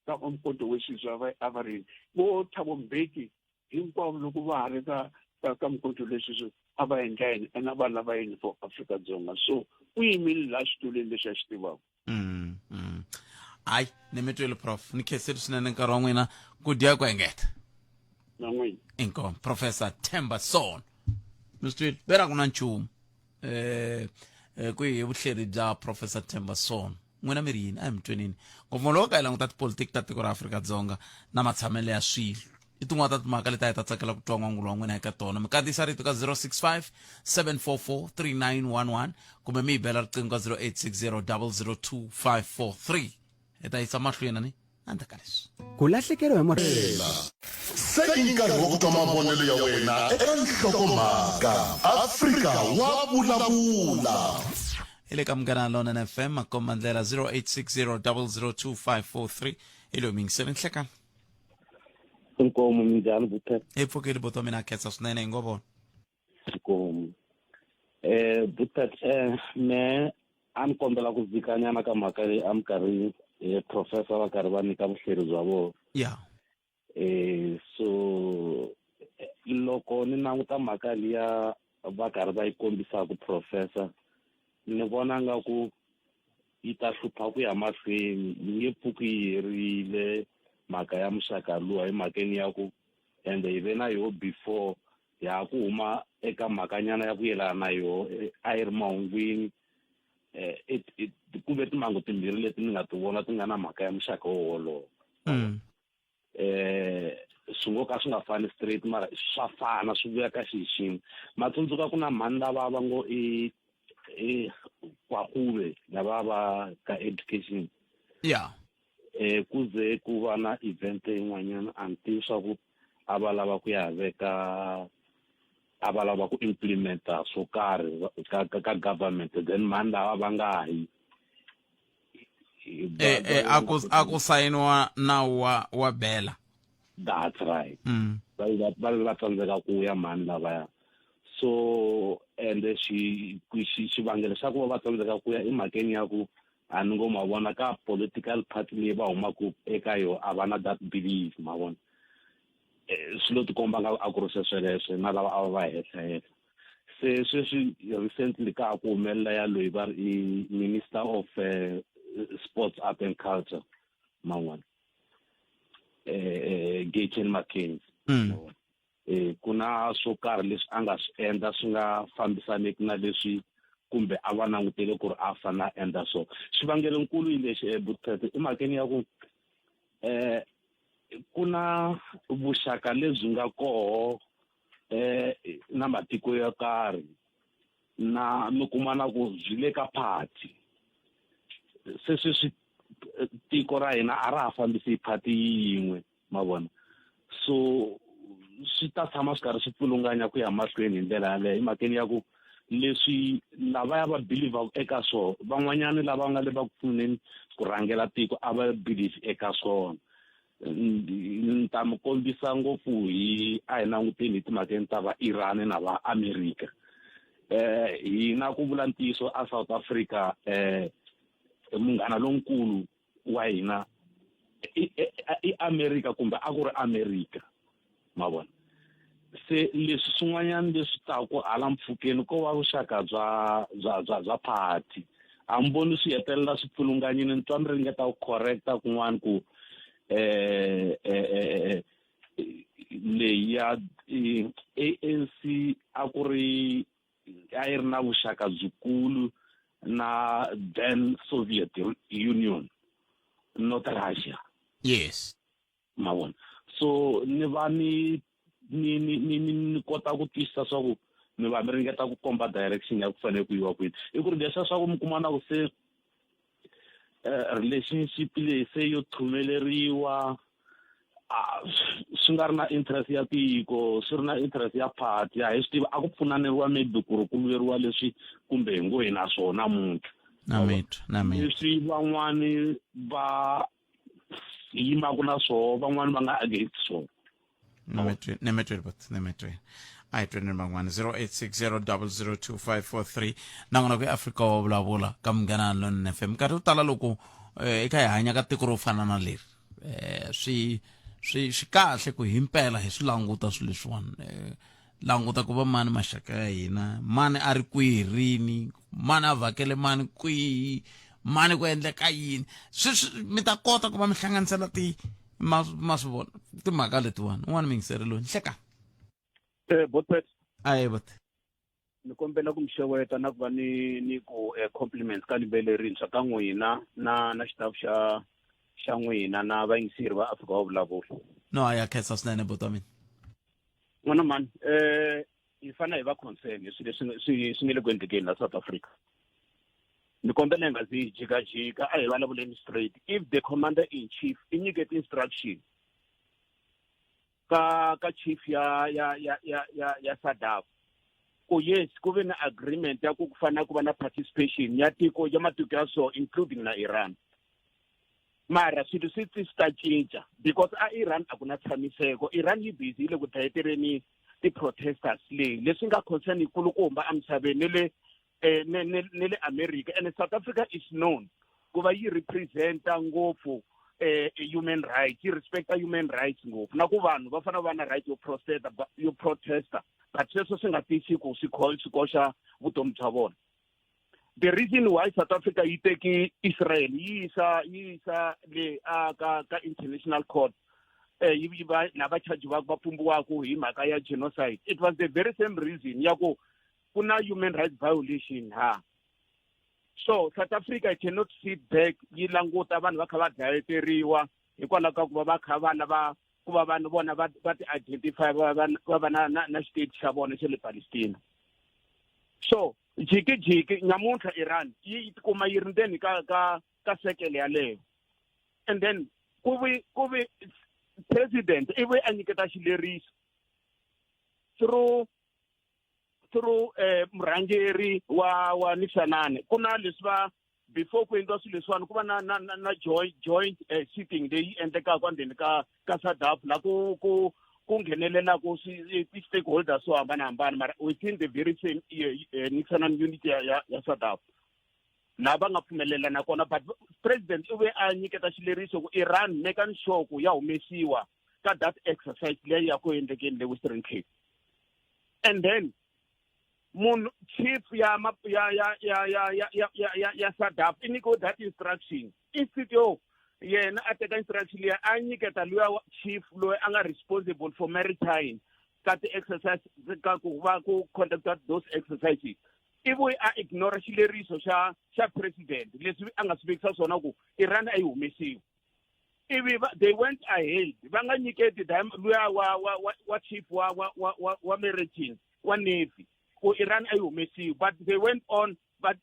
ka mkhonto wesizwe a va ri vo Thabo Mbeki hinkwavo loko va ha ri ka mkhonto leswi a va endla yini and a va lava yini for Afrika-Dzonga, so u yimile laha xitulweni lexi a xi tivaka. Hayi ni mi twile prof, ni khensile swinene nkarhi wa n'wina ku dya ku engeta na n'wina inkomu Professor Themba Sono. Mi swi twile vera ku na nchumu ku hi vuhleri bya Professor Themba Sono. N'wina mi ri yini a hi mi twenini ngopfu loko ka hi languta tipolitiki ta tiko ra Afrika-Dzonga na matshamelo ya swilo i tin'wana ta timhaka leti a hi ta tsakela ku twa n'wangulo wa n'wina eka tona. Mi kandziyisa rito ka 065 744 3911 kumbe mi hi bela riqingho ka 0860 002 543. hi ta yisa mahlweni ni andza ka leswi ku lahlekeriwa hi se i nkarhi wa ku twa mavonelo ya wena eka nhlokomhaka Afrika wa vulavula ile ka Munghana Lonene FM makomandlela 0860 002 543 ilo mingisele nhlekani inkomo minjani Buthet? epfukile boto mina khetsa swinene ngobona inkomo Buthet me am kombela ku vikanyana ka mhaka leyi am karhi professor va karhi va nyika vuhleri bya vona yeah so loko ni languta mhaka liya va karhi va yi kombisaka professor ni vona nga ku yi ta hlupha ku ya mahlweni yi nge pfuki yi herile mhaka ya muxaka luwa hi mhakeni ya ku ende hi ve na yo before ya ku huma eka mhakanyana ya ku yelana na yo a yi ri mahungwini ku ve timhangu timbirhi leti ni nga ti vona ti nga na mhaka ya muxaka wo wolowo swi ngo ka swi nga fani straight mara swa fana swi vuya ka xi xin'we matsundzuka ku na mhani lava va ngo kwakuve lava va ka education yeah ku ze ku va na event yin'wanyana a ni tivi swa ku a va lava ku ya veka a va lava ku implementa swo karhi ka government then mhani lava va nga hi a ku sayiniwa nawu wa bela. That's right. Va tsandzeka ku ya mhani lavaya so ende xivangelo xa ku va tsandzeka ku ya i mhakeni ya ku a ni ngo ma vona ka political party leyi va humaka eka yo a va na that belief ma vona swilo tikomba nga a ku ri swesweleswe na lava a va va henhla se sweswi recently ka ku humelela ya loyi va ri minister of sports art and culture man'wana Gayton McKenzie ku na swo karhi leswi a nga swi endla swi nga fambisaneki na leswi kumbe a va langutele ku ri a fana endla so xivangelonkulu hi lexi Buthet i mhakeni ya ku ku na vuxaka lebyi nga koho na matiko yo karhi na mi kuma na ku byi le ka party se sweswi tiko ra hina a ra ha fambisi party yin'we ma vona so swi ta tshama swi karhi swi pfulunganya ku ya mahlweni hi ndlela yaleyo hi mhakeni ya ku leswi lavaya va believe eka swona van'wanyana lava nga le va ku pfuneni ku rhangela tiko a va believe eka swona ni ta mi kombisa ngopfu hi a hi languteni hi timhakeni ta va Iran na va America hina ku vula ntiyiso a South Africa munghana lonkulu wa hina i America kumbe a ku ri America ma vona se leswi swin'wanyana leswi tako hala mpfhukeni ko va vuxaka bya party a mi voni swi hetelela swi pfulunganyini ni twa mi ringeta ku correcta kun'wana ku leyi ya ANC a ku ri a yi ri na vuxaka byikulu na then Soviet Union not Russia. Yes. Ma vona so ni va ni kota ku twisisa swa ku ni va mi ringeta ku komba direction ya ku fanele ku yiwa kwini i ku ri leswiya swa ku mi kuma na ku se relationship leyi se yo thumeleriwa swi nga ri na interest ya tiko swi ri na interest ya party a hi swi tiva a ku pfunaneriwa maybe ku ri ku lweriwa leswi kumbe hi ngo hi na swona muntlha na mithu leswi van'wani va yimaku na swona van'wani va nga against swona nemetwe ai twenty mangwana 0860002543 nangona ku Africa wa vulavula ka Munghana Lonene FM nkarhi wo tala loko eka hi hanya ka tiko ro fana na leri swi kahle ku himpela hi swi languta swilo leswiwani languta ku va mani maxaka ya hina mani a ri kwihi rini mani a vhakele mani kwihi mani ku endleka yini mi ta kota ku va mi hlanganisela ma swi vona timhaka letiwani un'wana mi yingiseriloni hleka Botpet but ni kombela ku mi xeweta na ku va ni ku compliments ka libele rintshwa ka n'wina na xitafu xa n'wina na vayingiseri va Afrika wa vulavula no a ya khensa swinene bota mina n'wana mani hi fana hi va concern hi swilo swi nge le ku endlekeni la South Africa ni kombela hi nga zi jikajika a hi vulavuleni straight if the commander in chief i nyikete instruction ka chief ya SADF ku yes ku ve na agreement ya ku fana ku va na participation ya matiko ya so including na Iran mara swilo swi ta cinca because a Iran a ku na tshamiseko Iran yi busy le ku dayetereni ti-protesters leswi nga concern ikulukumba emisaveni ne le America and South Africa is known ku va yi representa ngopfu human rights yi respecta human rights ngopfu na ku vanhu va fana va na right yo protesta but sweswo swi nga tisi ku swi koxa vutomi bya vona the reason why South Africa yi teki Israel yi yisa le ka international court yi va lava charge va pumbiwaka hi mhaka ya genocide it was the very same reason ya ku kuna human rights violation so South Africa cannot sit back yi languta vanhu va kha va dayeteriwa hikwalaho ka ku va kha va lava ku va vanhu vona va ti identify va va na state xa vona xa le Palestina so jiki nyamuntlha Iran yi tikuma yi ri ndzeni ka sekele yaleyo and then ku vi president ivi a nyiketa xileriso through murhangeri wa Nixanane ku na leswi va before ku endliwa swilo leswiwani ku va na joint sitting leyi endlekaka ndzeni ka SADF la ku nghenelelaku ti-stakeholders so hambanahambana mara within the very same Nixanane unity ya SADF laha va nga pfumelelana kona but president u ve a nyiketa xileriso ku Iran making sure ku ya humesiwa ka that exercise leyi ya ku endlekeni le Western Cape and then munhu chief ya SADF i nyikiwe that instruction instead yena a teka instruction leyi a nyiketa luya chief loyi a nga responsible for maritime ka ti-exercise ka ku va ku conduct those exercises ivi a ignore xileriso xa president leswi a nga swi vekisa swona ku Iran a yi humesiwi ivi they went ahead va nga nyiketi luya wa chief wa maritime wa navy ku Iran a yi humesiwi but they went on but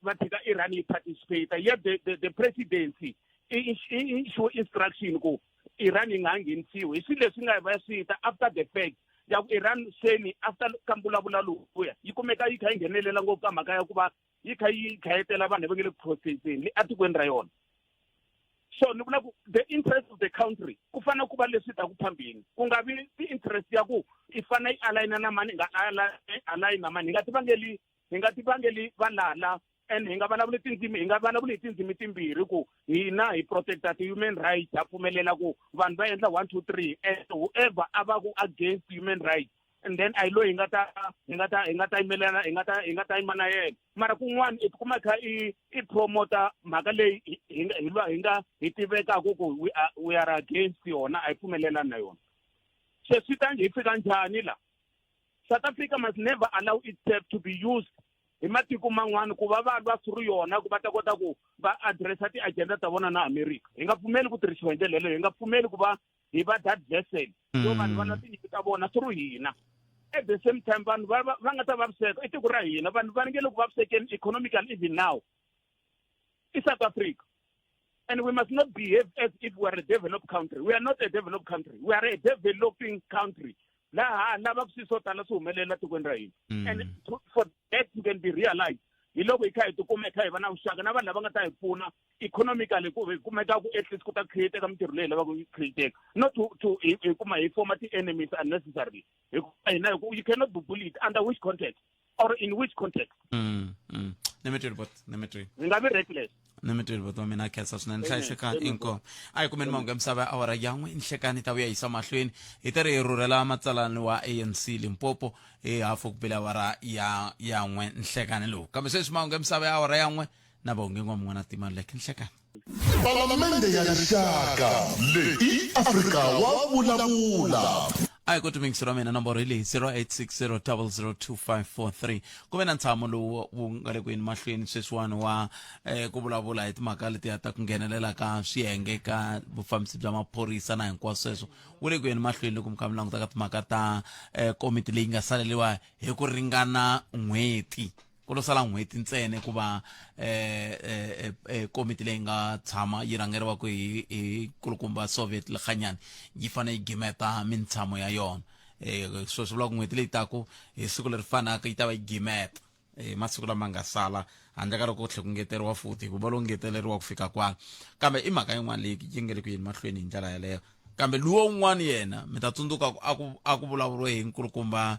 Iran yi participate yet the presidency issue instruction ku Iran yi nga nghenisiwi hi swilo leswi nga va swi ta after the fact ya ku Iran seni after ka mbulavulo luya yi kumeka yi kha yi nghenelela ngopfu ka mhaka ya ku va yi kha yi khayetela vanhu va nge le processing le atikweni ra yona. So ni vula ku the interest of the country ku fana ku va leswi ta ku phambini ku nga vi ti-interest ya ku i fana yi aligna na mani nga align na mani hi nga tivangeli valala and hi nga vulavuli tindzimi timbirhi ku hina hi protecta ti-human rights ha pfumelela ku vanhu va endla 1 2 3 and whoever a va ku against human rights and then I lo hi nga ta yima na yena mara kun'wana i tikuma kha i promota mhaka leyi hi tivekaka ku we are against yona a hi pfumelelani na yona. Se swi ta hi fika njhani la South Africa must never allow itself to be used hi matiko man'wana ku va va through yona ku va ta kota ku va addressa ti-agenda ta vona na America. Hi nga pfumeli ku tirhisiwa hi ndlela leyo, hi nga pfumeli ku va hi va that vessel so vanhu va na tinyiko ta vona through hina. At the same time vanhu va nga ta vaviseka i tiko ra hina, vanhu va nge le ku vavisekeni economically even now i South Africa. And we must not behave as if we are a developed country. We are not a developed country. We are a developing country. And for that to can be realized, hi loko hi kha hi tikuma hi kha hi va na vuxaka na vanhu lava nga ta hi pfuna economically ku hi kumeka ku at least ku ta create ka mintirho leyi lavaka yi create, not to hi kuma hi forma ti-enemies unnecessarily. You cannot be bullied under which context or in which context. Nemetri. Hi nga vi reckless. Nemetri but mina khetsa swinene hlayisekani inkomo a hi kumeni mahungu ya misava awara yan'we nhlekani ta vuya yisa mahlweni hi ta ri hi rhurhela matsalani wa ANC Limpopo hi hafu ku bela awara ya yan'we nhlekani lowu kambe sweswi mahungu ya misava ya awara yan'we na vaongenwa mun'wana timali leki nhlekani. Palamende ya rixaka leyi Afrika wa vulavula. Ayi ku tumingisira mina nomboro hi leyi 0860002543 ku ve na ntshamo lowu wu nga le ku yini mahlweni sweswiwani wa ku vulavula hi timhaka letiya ta ku nghenelela ka swiyenge ka vufambisi bya maphorisa na hinkwaswo sweswo wu le ku yini mahlweni loko mi kha mi languta ka timhaka ta komiti leyi nga saleliwa hi ku ringana n'hweti ku lo sala n'hweti ntsene ku va komiti leyi nga tshama yi rhangeriwaka hi kulukumba Soviet Lekhanyani yi fane yi gimeta mintshamo ya yona swo swi vula ku n'hweti leyi taku hi siku leri fanaka yi ta va yi gimeta masiku lama nga sala handle ka loko ku tlhe ku ngeteriwa futhi ku va lo ngeteleriwa ku fika kwala kambe i mhaka yin'wana leyi yi nge le ku yini mahlweni hi ndlela yaleyo kambe luwo wun'wana yena mi ta tsundzuka a ku vulavuriwe hi nkulukumba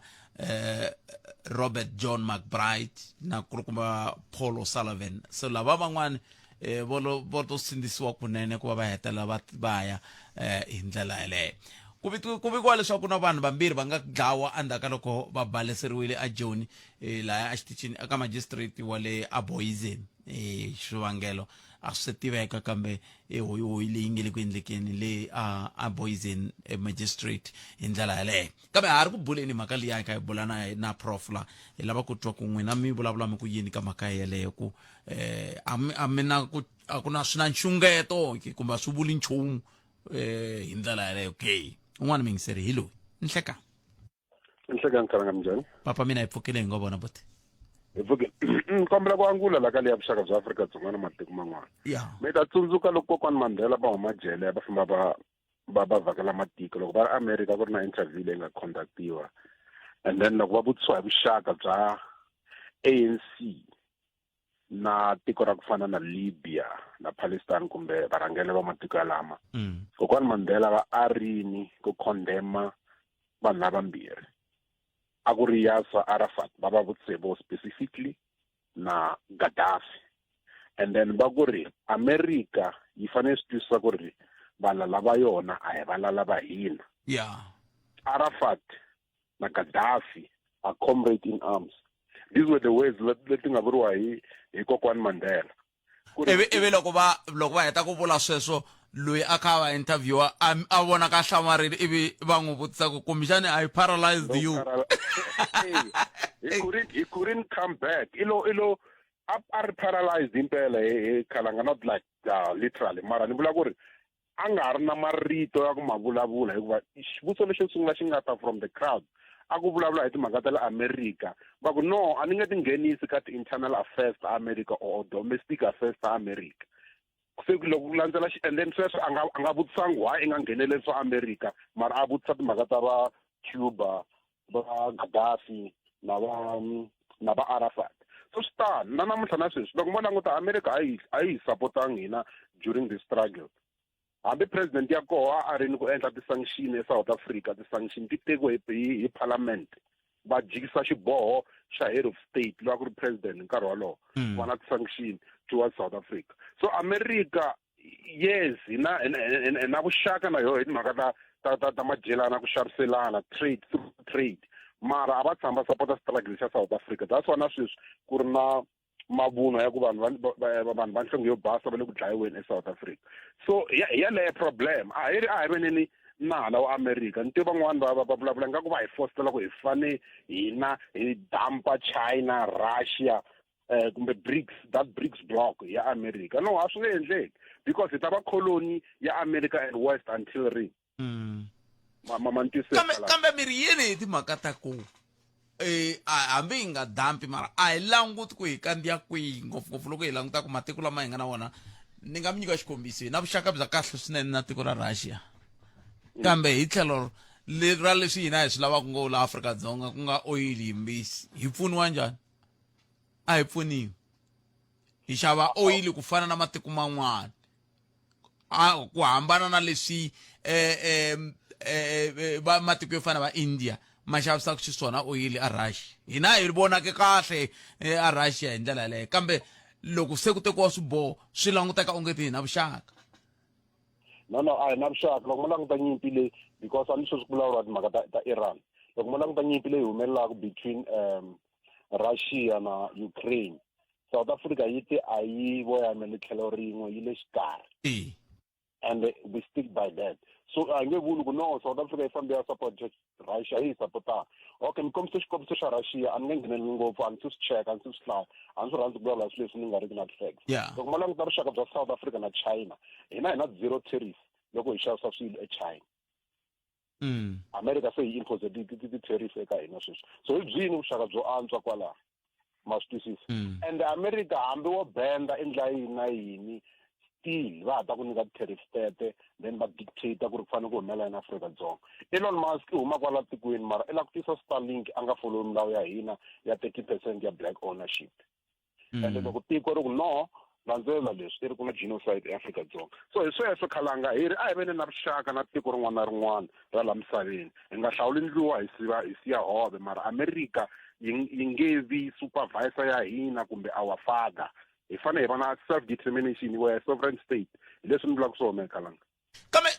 Robert John McBride na kulukumba Paul O'Sullivan. So lava van'wana vo to sindzisiwa kunene ku va va hetelela va ya hi ndlela yaleyo ku vikiwa leswaku na vanhu vambirhi va nga dlawa endzhaku loko va baleseriwile a Joni laha a xitichini eka magistrate wa le Aboyizeni xivangelo a swi tiveka kambe hoyi leyi nge le ku endlekeni le Aboyizeni magistrate hi ndlela yaleyo kambe ha ri ku buleni mhaka liya ka hi bula na prof la hi lava ku twa ku n'wina mi vulavula mi ku yini ka mhaka yeleyo ku a ku na swi na nxungeto kumbe a swi vuli nchumu hi ndlela yaleyo okay un'wana mi yingiseri hi loyi nhlekani khalanga minjhani papa mina hi pfukile hi ngo vona buti kombela ku angula la ka leya vuxaka bya Afrika-Dzonga na matiko man'wana mi ta tsundzuka loko kokwani Mandela va huma jele va famba va vhakela matiko loko va ri America ku ri na interview leyi nga conductiwa and then loko va vutisiwa hi vuxaka bya ANC na tiko ra ku fana na Libya na Palestine kumbe varhangeri va matiko yalama kokwani Mandela va arini ku condemna vanhu lavambirhi a ku ri Yasser Arafat va va vutsebo specifically na Gaddafi and then va ku ri America yi fanele swi twisisa ku ri valala va yona a hi valala va hina Arafat na Gaddafi are comrade in arms. These were the words leti nga vuriwa hi kokwani Mandela ivi loko va heta ku vula sweswo loyi a kha va interviewa a vona ka hlamarile ivi va n'wi vutisa ku kumbexani I paralyzed you he couldn't come back ilo a ri paralyzed impela he khalanga not like literally mara ni vula ku ri a nga ri na marito ya ku ma vulavula hikuva xivutiso lexi sungula xi nga ta from the crowd a ku vulavula hi timhaka ta le America va ku no a ni nge tinghenisi ka ti-internal affairs ta America or domestic affairs ta America se loko landzela and then sweswo a nga vutisangi why i nga ngheneleli swa America mara a vutisa timhaka ta va Cuba va Gaddafi na va Arafat. So stan na namuntlha na sweswi loko mo languta America a yi supportanga hina during the struggle. Hambi president ya koho a ri ni ku endla ti-sanction eSouth Africa, ti-sanction ti tekiwe hi parliament va jikisa xiboho xa head of state loko ku ri president nkarhi walowo va na ti-sanction towards South Africa. So America yes na vuxaka na yoho hi timhaka ta majelana ku xaviselana trade mara a va tshama support struggle xa South Africa. That's why na sweswi ku ri na mavunwa ya ku vanhu va nhlonge yo basa va le ku dlayiweni eSouth Africa. So yaleyo problem a hi veneni nala wa America nti van'wani va vulavula nga ku va hi fostela ku hi fane hina hi dampa China, Russia kumbe BRICS bloc ya America. No, a swi nge endleki because hi ta va colony ya America and West until ring. Kambe mi ri yini hi timhaka ta ku hambi hi nga dampi mara a hi languti ku hi kandziya kwihi ngopfungopfu loko hi languta ku matiko lama hi nga na wona. Ni nga mi nyika xikombiso hi na vuxaka bya kahle swinene na tiko ra Russia, kambe hi tlhelo ra leswi hina hi swi lavaka ngo la Afrika-Dzonga ku nga oil yimbisi hi pfuniwa njhani? A hi pfuniwi, hi xava oil ku fana na matiko man'wana ku hambana na leswi matiko yo fana va India ma xavisaka xiswona oil a Russia. Hina hi vonake kahle a Russia hi ndlela yaleyo, kambe loko se ku tekiwa swiboho swi languteka ongeti hi na vuxaka. No, a hi na vuxaka loko mo languta nyimpi leyi because a ni swi vulavula timhaka ta Iran. Loko mo languta nyimpi leyi humelelaka between Russia na Ukraine, South Africa yi te a yi voyamele tlhelo rin'we yi le xikarhi and we stick by that. So a nge vuli ku no South Africa yi fambe ya support Russia yi support. Okay, mi kombisa xikombiso xa Russia a ni nge ngheneleli ngopfu a ni si swi cheka a ni si swi hlaya a ni swi rhandzi ku vulavula swilo leswi ni nga riki na facts. Loko mo languta vuxaka bya South Africa na China hina hi na zero tariff loko hi xavisa swilo eChina. America se yi impose ti-tariff eka hina sweswi. So hi byini vuxaka byo antswa kwalaho ma swi twisisa. And America hambi wo benda endla yini na yini still va ta ku nyika ti-tariff tete then va dictate ku ri ku fanele ku humelela na Afrika-Dzonga. Elon Musk i huma kwala tikweni mara i la ku tisa Starlink a nga followi milawu ya hina ya 30% ya black ownership. And loko tiko ri ku no landzelela leswi i ri ku na genocide eAfrika-Dzonga. So hi sweswo khalanga hi ri a hi veni na vuxaka na tiko rin'wana na rin'wana ra la misaveni. Hi nga hlawuli ndluwa hi siya hove mara America yi nge vi supervisor ya hina kumbe our father. Hi fanele hi va na self-determination we sovereign state. Hi leswi ni vulaka swona khalanga. Kambe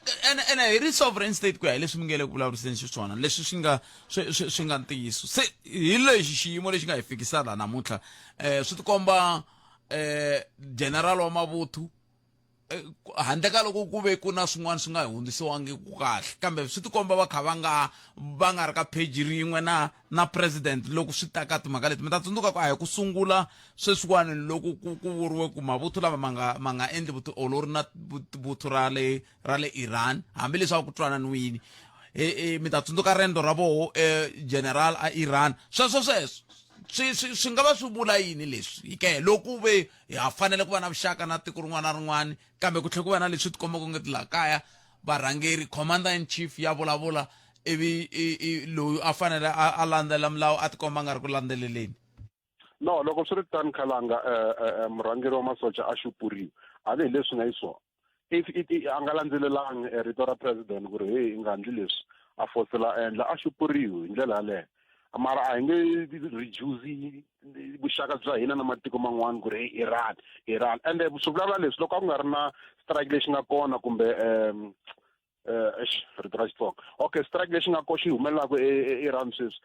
ene hi ri sovereign state ku ya hi leswi mi nge le ku vulavuriseni xiswona leswi swi nga ntiyiso. Se hi lexi xiyimo lexi nga hi fikisa laha namuntlha swi tikomba general wa mavuthu handle ka loko ku ve ku na swin'wana swi nga hundzisiwangi ku kahle kambe swi tikomba va kha va nga ri ka page rin'we na president loko swi ta ka timhaka leti. Mi ta tsundzuka ku a hi ku sungula sweswiwani loko ku vuriwe ku mavuthu lama ma nga endli vutiolori na vuthu ra le Iran hambileswi a ku twananiwini. Mi ta tsundzuka rendo ra voho general a Iran sweswo swi nga va swi vula yini leswi ke loko ve ha fanele ku va na vuxaka na tiko rin'wana na rin'wana kambe ku tlhela ku va na leswi tikomba ku ngeti laha kaya varhangeri commander in chief ya vulavula ivi loyi a fanele a landzelela milawu a tikomba a nga ri ku landzeleleni? No, loko swi ri tani khalanga murhangeri wa masocha a xupuriwa a ve hi leswi nga yi swona if a nga landzelelangi rito ra president ku ri hey i nga ndli leswi a fosela endla a xupuriwi hi ndlela yaleyo. Mara a hi nge reduce vuxaka bya hina na matiko man'wana ku ri Iran ende swi vulavula leswi loko a ku nga ri na strike lexi nga kona kumbe rito ra Xitsonga okay strike lexi nga kona xi humelelaka Iran sweswi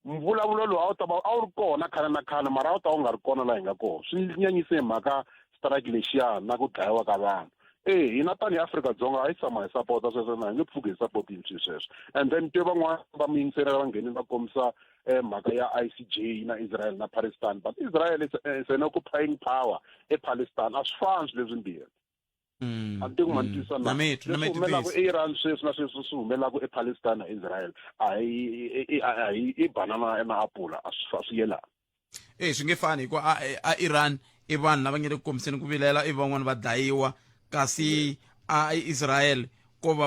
mbulavulo lowu a wu ri kona khale na khale mara a wu ta wu nga ri kona laha hi nga kona. Swi nyanyise hi mhaka strike lexiyani na ku dlayiwa ka vanhu. Hina tani Afrika-Dzonga a hi tshama hi sapota sweswo na hi nge pfuki hi sapotini swilo sweswo and then te van'wana va mi yingiselela va ngheni va kombisa mhaka ya ICJ na Israel na Palestine but Israel is an occupying power ePalestine a swi fani swi leswi mbirhi. A ti ku mantisisa na leswi humelaka Iran sweswi na sweswi swi humelaka ePalestine na Israel a hi banana na apula a swi yelani. Swi nge fani hikuva a Iran i vanhu lava nge le ku kombiseni ku vilela i van'wana va dlayiwa kasi a Israel ko va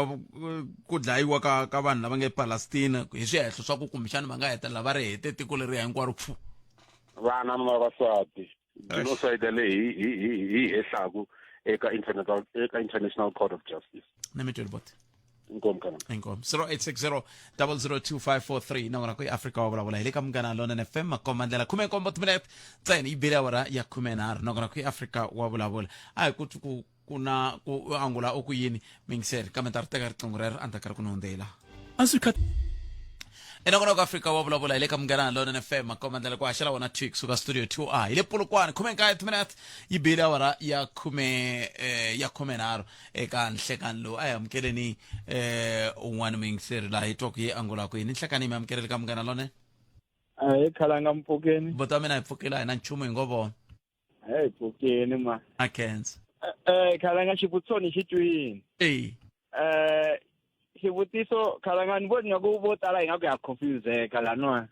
ku dlayiwa ka vanhu lava nge Palestina hi swihehlo swa ku kumbexana va nga hetelela va ri hete tiko leri hinkwaro pfu vana na vavasati genocide leyi hi hehlaku eka international court of justice name it bot inkomo kana inkomo 0860002543 nongona ku Africa wa vulavula ile ka mungana lona FM makomandlela 10 minute tsena ibile wara ya 10 nongona ku Africa wa vulavula ay ku kuna ku angula okuyini mingisel komentar teka riqingho rero andakari ku nondela asuka enongona ku Africa wa vulavula ile ka mungana lona FM makomandlela ku hashela wona tweak suka studio 2a ile polokwane 10 minute ibile wara ya 10 eka nhlekan lo ayamkeleni un'wana mingisel la hitok ye angula ku yini nhlekani mamkeleli ka mungana lona ay khalanga mpfukeni botame na ipfukela na nchumu ngobo hey mpfukeni ma akens khalanga xivutiso ni xitwini xivutiso khalanga ni voni nga ku vo tala hi nga ku ya confuseka lan'wana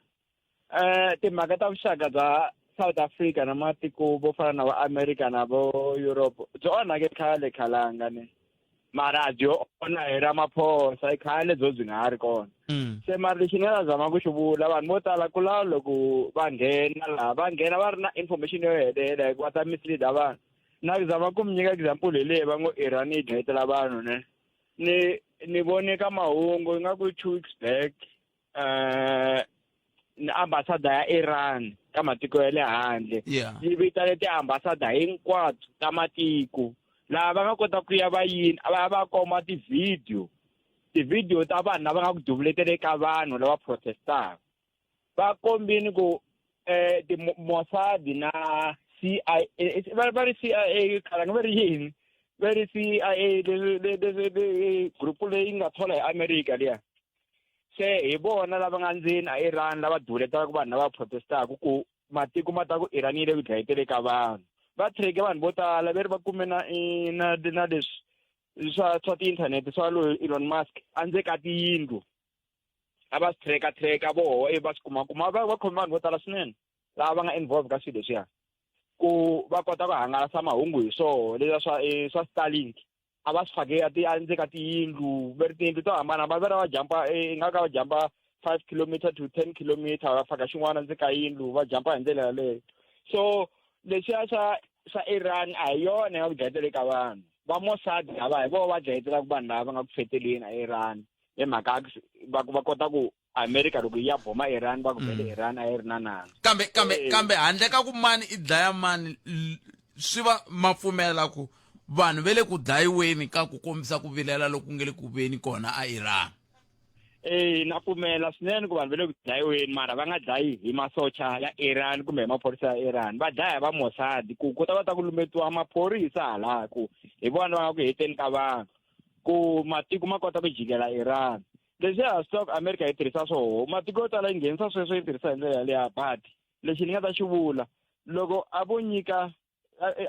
timhaka ta vuxaka bya South Africa na matiko vo fana na va America na vo Europe byo onhake khale khalanga ni mara byo ona hi Ramaphosa i khale byo byi nga ha ri kona se mara lexi ni nga zama ku xi vula vanhu vo tala ku laha loko va nghena laha va nghena va ri na information yo helela hikuva ta mislead vanhu na ku zama ku mi nyika example leyi va ngo Iran yi dlayetela vanhu ne ni vone ka mahungu nga ku 2 weeks back ambassador ya Iran ka matiko ya le handle yi vitale ti-ambassador hinkwato ta matiko laha va nga kota ku ya va yini va komba ti-video ta vanhu lava nga ku duvuletele ka vanhu lava protestaka va kombini ku Mossad na CIA va ri CIA khalanga va ri yini va ri CIA le group leyi nga thola hi America liya se hi vona lava nga ndzeni a Iran lava duvuletaka vanhu lava protestaka ku matiko ma ta ku Iran yi le ku dlayetele ka vanhu va treke vanhu vo tala va ri va kume na leswi swa ti-internet swa lo Elon Musk anze ka tiyindlu a va treka voho va swi kuma va khome vanhu vo tala swinene lava va nga involve ka swilo leswiya ku va kota ku hangalasa mahungu hi swoho leswiya swa Starlink a va swi fake anze ka tiyindlu va ri tiyindlu to hambana va va jampa nga ka va jampa 5 kilometer to 10 kilometer va faka xin'wana ndzi ka yindlu va jampa hi ndlela yaleyo so leswiya swa Iran a hi yona ya ku dlayetele ka vanhu va Mossad lava hi vona va dlayetelaka vanhu lava nga ku feteleni a Iran hi mhaka va kota ku America loko ya boma Iran va ku vele Iran a yi ri na nandzu kambe handle ka ku mani i dlaya mani swi va mapfumela ku vanhu vele ku dlayiweni ka ku kombisa ku vilela loku nge le ku veni kona a Iran na pfumela swinene ku vanhu vele ku dlayiweni mara va nga dlayi hi masocha ya Iran kumbe hi maphorisa ya Iran va dlaya va Mossad ku ta ku lumbetiwa maphorisa hala ku hi vona va nga ku heteni ka vanhu ku matiko ma kota ku jikela Iran leswiya stock America yi tirhisa swoho matiko yo tala yi nghenisa sweswo yi tirhisa hi ndlela yaleya but lexi ni nga ta xi vula loko a vo nyika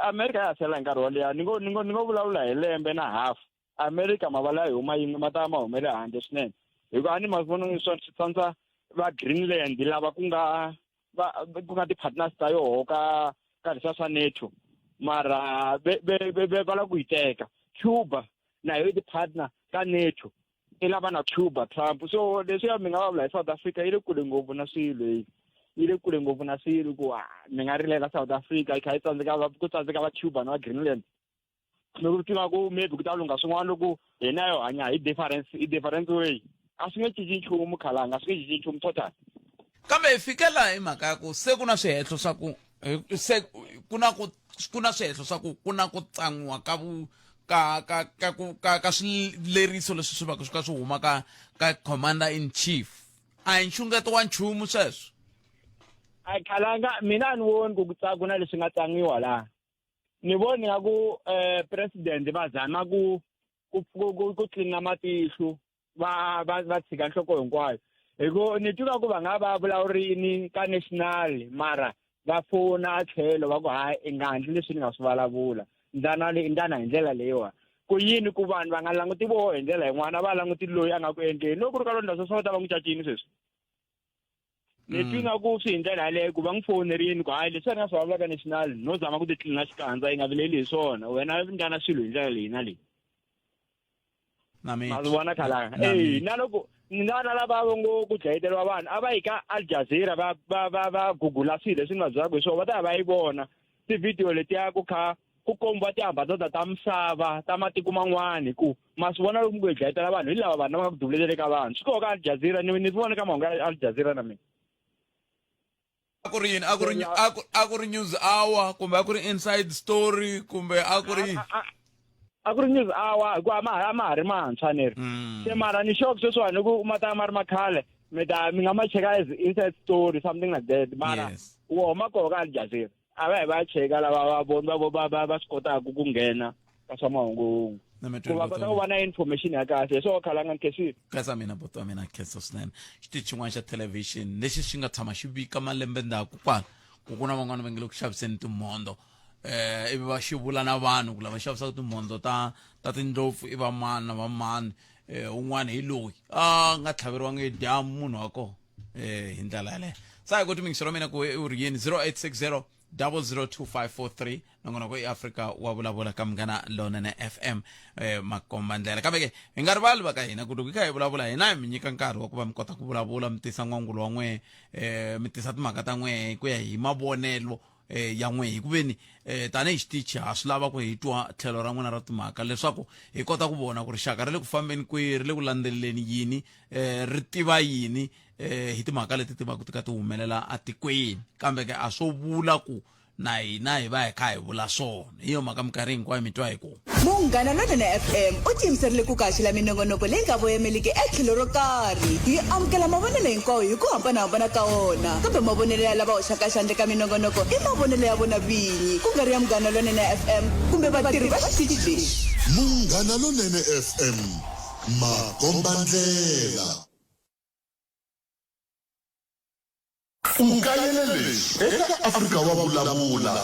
America ya sela hi nkarhi wo leha ni ngo vulavula hi lembe na half America mavala ya huma yin'we ma ta ma humele handle swinene hikuva a ni ma vona swi tsandza va Greenland lava ku nga ti-partners ta yoho ka leswiya swa NATO mara va la ku yi teka Cuba na yo ti-partner ka NATO i lava na Cuba Trump so leswiya mi nga va vula hi South Africa yi le kule ngopfu na swilo yi le kule ngopfu na swilo ku mi nga rilela South Africa yi kha yi tsandzeka va Cuba na va Greenland loko tiva ku maybe ku ta lunga swin'wana loko hina yo hanya hi different way a swi nge cinci nchumu khalanga a swi nge cinci nchumu total kambe hi fikela hi mhaka ya ku se ku na swihehlo swa ku ku na swihehlo swa ku ku na ku tsan'wiwa ka swileriso leswi swi va swi ka swi huma ka commander in chief a hi nxungeto wa nchumu sweswo a khalanga mina ni voni ku tsaku na leswi nga tsangiwa laha ni voni nga ku president va zama ku tlilina matihlo va tshika nhloko hinkwayo hikuva ni tiva ku va nga va vulavurini ka national mara va fona tlhelo va ku hayi i nga handli leswi ni nga swi vulavula ndana hi ndlela leyiwa ku yini ku vanhu va nga languti voho hi ndlela yin'wana va languti loyi a nga ku endleni loko ku ri ka lona sweswo va ta va n'wi cacini sweswi ni twi nga ku swi hi ndlela yaleyo ku va n'wi fonerini ku hayi leswi a ni nga swi vulavula ka national no zama ku titlilina xikandza yi nga vileli hi swona wena ndana swilo hi ndlela leyi na leyi mazibona khalanga naloko nana laba ngokujayitelwa abantu abayika Al Jazeera ba Google sile singazakwe so bathi abayibona ti video letiya kukomba tihamba ta misava ta matiko man'wani ku masivona loku ngejayitela vanhu hi lava vanhu va nga ku dubulele ka vanhu swi koka Al Jazeera ni vona ka mahungu ya Al Jazeera na mina a ku ri yini a ku ri news hour kumbe a ku ri inside story kumbe a ku ri news hour ku ama ha ri mantshwa ni ri se mara ni shock sweswiwani ku mata ma ri makhale mi nga ma cheka as inside story something like that mara wo ma koka Al Jazeera ava va cheka lava va swi kotaka ku nghena ka swa mahungu ku va kota ku va na information ya kahle so khalanga nkesini kasa mina boto mina kheso swinene xitichi xin'wana xa television lexi xi nga tshama xi vika malembe ndzhaku kwala ku na van'wana va nge le ku xaviseni timhondo ivi va xivula na vanhu ku lava xavisaka timhondo ta tindlopfu i va mani na va mani un'wana hi loyi a nga tlhaveriwanga hi dyambu munhu wa kona hi ndlela yaleyo sa hi ku timingiselo mina ku u ri yini 0860 002543 nongona ko eAfrica wa vulavula ka Munghana Lonene FM makomba ndlela kambe ke hi nga rivali va ka hina ku loko hi kha hi vulavula hina hi mi nyika nkarhi wa ku va mi kota ku vulavula mi tisa n'wangulo wa n'we mi tisa timhaka ta n'we ku ya hi mavonelo ya n'we hi ku veni tanihi xitichi ha swi lava ku hi twa tlhelo ra n'wina ra timhaka leswaku hi kota ku vona ku rixaka ri le ku fambeni kwihi ri le ku landzeleleni yini ri tiva yini hi timhaka leti tivaka ti ka ti humelela atikweni kambe ke a swo vula ku na hina hi va hi kha hi vula swona hi yo mhaka minkarhi hinkwayo mi twa hi ku Munghana Lonene FM u tiyimiserile ku kaxila minongonoko leyi nga voyameliki etlhelo ro karhi hi amukela mavonelo hinkwawo hi ku hambanahambana ka wona kambe mavonelo ya lava hoxaka xandle ka minongonoko i mavonelo ya vona vinyi ku nga ri ya Munghana Lonene FM kumbe vatirhi va xitichi lexi Munghana Lonene FM makomba ndlela ukayelele eka Afrika wa vulavula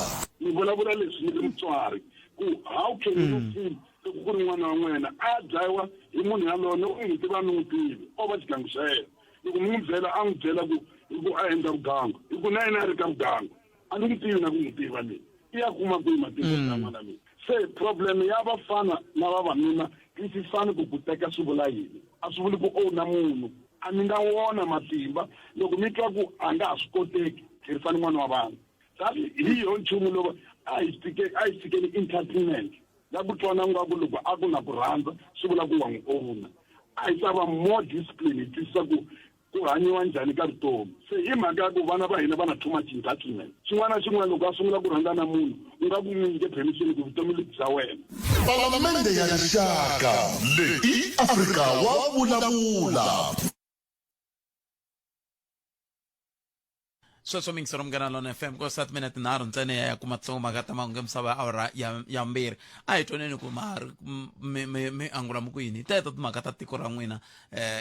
ni vulavula leswi ni ri mutswari ku how can you feel loko ku ri n'wana wa n'wena a dlayiwa hi munhu yaloye u n'wi tiva ni n'wi tivi o va xigangu xa yena loko mi n'wi byela a n'wi byela ku hi ku a endla vugangu hi ku na yena a ri ka vugangu a ni n'wi tivi na ku n'wi tiva leyi i ya kuma kwihi matiko ta n'wana leyi se problem ya vafana na vavanuna yi si fani ku teka swi vula yini a swi vuli ku na munhu a mi nga wona matimba loko mi twa ku a nga ha swi koteki hi ri fani n'wana wa vanhu kasi hi yo nchumu loko a hi fikeni entertainment na ku twana nga ku loko a ku na ku rhandza swi vula ku wa n'wi owuna a hi ta va more discipline hi twisisa ku hanyiwa njhani ka vutomi se hi mhaka ya ku vana va hina va na too much entitlement xin'wana na xin'wana loko a sungula ku rhandza na munhu u nga ku n'wi nyike permission ku vutomi lebyi bya wena palamende ya rixaka leyi Afrika wa vulavula sweswo mingiselo Munghana Lonene FM ko 7 minute nharhu ntsena ya kuma tsongo magata mahungu misava awara ya mbirhi a hi twaneni ku mi angula mi ku yini teto timhaka ta tiko ra n'wina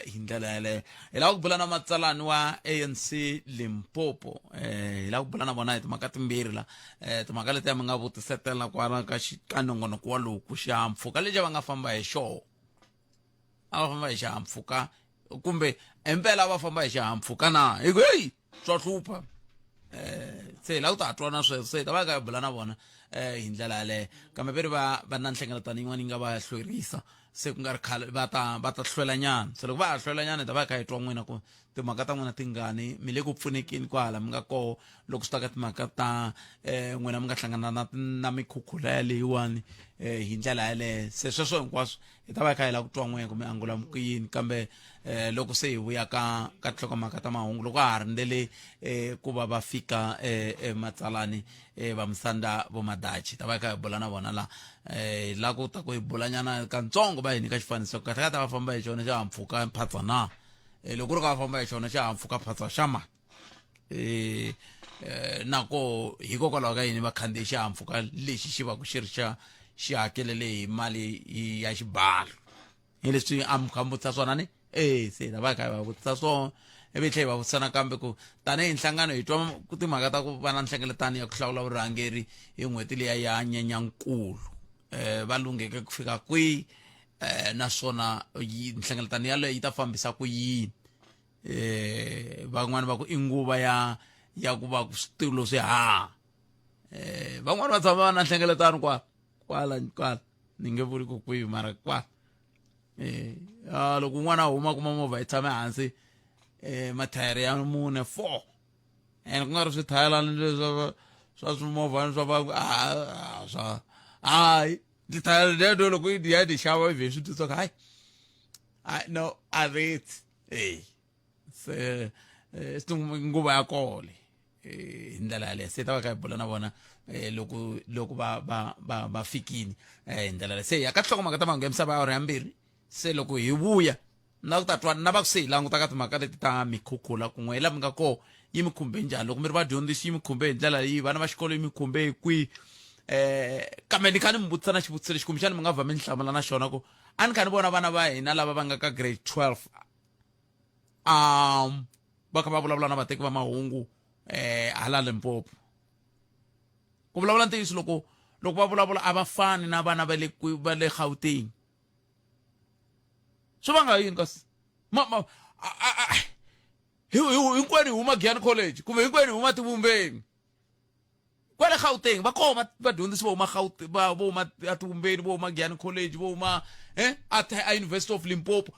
hi ndlela yaleyo hi lava ku bula na matsalani wa ANC Limpopo hi lava ku bula na vona hi timhaka timbirhi la timhaka letiya mi nga vutisetela kwala ka nongonoko walowu ku xihahampfhuka lexi va nga famba hi xoho a va famba hi xihahampfhuka kumbe empela va famba hi xihahampfhuka na hi ku heyi swa hlupha se la u ta twana sweswo se ta va ka bula na vona hi ndlela yaleyo kambe veri va na nhlengeletano yin'wana yi nga va ya hlwerisa se ku nga ri khale va ta hlwela nyana se loko va ha hlwela nyana hi ta va kha hi twa n'wina ku timhaka ta n'wina tingani mi le ku pfunekeni kwahala mi nga koho loko swi ta ka timhaka ta n'wina mi nga hlangana na mikhukhula yaleyiwani hi ndlela yaleyo se sweswo hinkwaswo hi ta va kha hi lava ku twa n'wina kumbe angula mi ku yini kambe loko se hi vuya ka nhlokomhaka ta mahungu loko a ha rindzele ku va fika matsalani va Musanda vo Madachi ta va kha hi bula na vona la la ku ta ku hi bulanyana kantsongo va hi nyika xifaniso kahle ka ta va famba hi xona xihahampfhuka mphatsa na loko ri ka va famba hi xona xihahampfhuka mphatsa xa ma nako hikokwalaho ka yini va khandziye xihahampfhuka lexi xi va ku xi ri xi hakelele hi mali ya xibalo hi leswi a mi kha mi vutisa swona ni se ta va kha hi va vutisa swona ivi tlhe hi va vutisa nakambe ku tanihi nhlangano hi twa ku timhaka ta ku va na nhlengeletano ya ku hlawula vurhangeri hi n'hweti liya ya Nyenyankulu va lungheke ku fika kwihi naswona nhlengeletano yaleyo yi ta fambisa ku yini van'wani va ku i nguva ya ku va ku switilo swi van'wani va tshama va na nhlengeletano kwala ni nge vuli ku kwihi mara kwala loko n'wana huma kuma movha yi tshame hansi mathayere ya mune 4 and ku nga ri swithayelani leswi swa swimovhana swa swa hayi tithayela leto loko ya ti xava ive swi titsoka hayi no a reti se nguva ya kole hi ndlela yaleyo se ta va ka hi bula na vona loko va fikini hi ndlela leyo se ya ka nhlokomhaka ta mahungu ya misava ya yambirhi se loko hi vuya na ku ta twa na va ku se hi languta ka timhaka leti ta mikhukhula kun'we hi laha mi nga koho yi mi khumbe njhani loko mi ri vadyondzisi yi mi khumbe hi ndlela yihi vana va xikolo yi mi khumbe hi kwihi kambe ni kha ni mi vutisa na xivutiso lexi kumbexani mi nga vha mi ni hlamula na xona ku a ni kha ni vona vana va hina lava va nga ka grade 12 va kha va vulavula na vateki va mahungu hala Limpopo ku vulavula ntiyiso loko va vulavula a va fani na vana va le Gauteng swi vanga yini kasi hinkwenu hi huma Giyani College kumbe hinkwenu hi huma Tivumbeni kwale Gauteng va koma vadyondzisi vo huma Tivumbeni vo huma Giyani College vo huma a University of Limpopo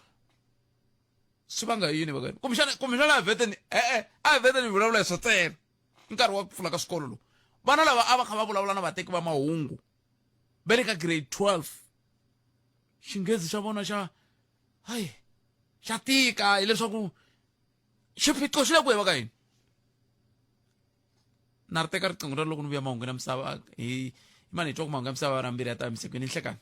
swi vanga yini vakani kumbexana a veteni vulavula hi swo tsena nkarhi wa ku pfula ka swikolo lowu vana lava a va kha va vulavula na vateki va mahungu va le ka grade 12 xinghezi xa vona xa tika hileswaku xiphiqo xi le kwihi va ka yini na ri teka riqingho ra loko ni vuya mahungu na misava hi mani hi twa ku mahungu ya misava rambirhi ya ta emisekweni ni hlekani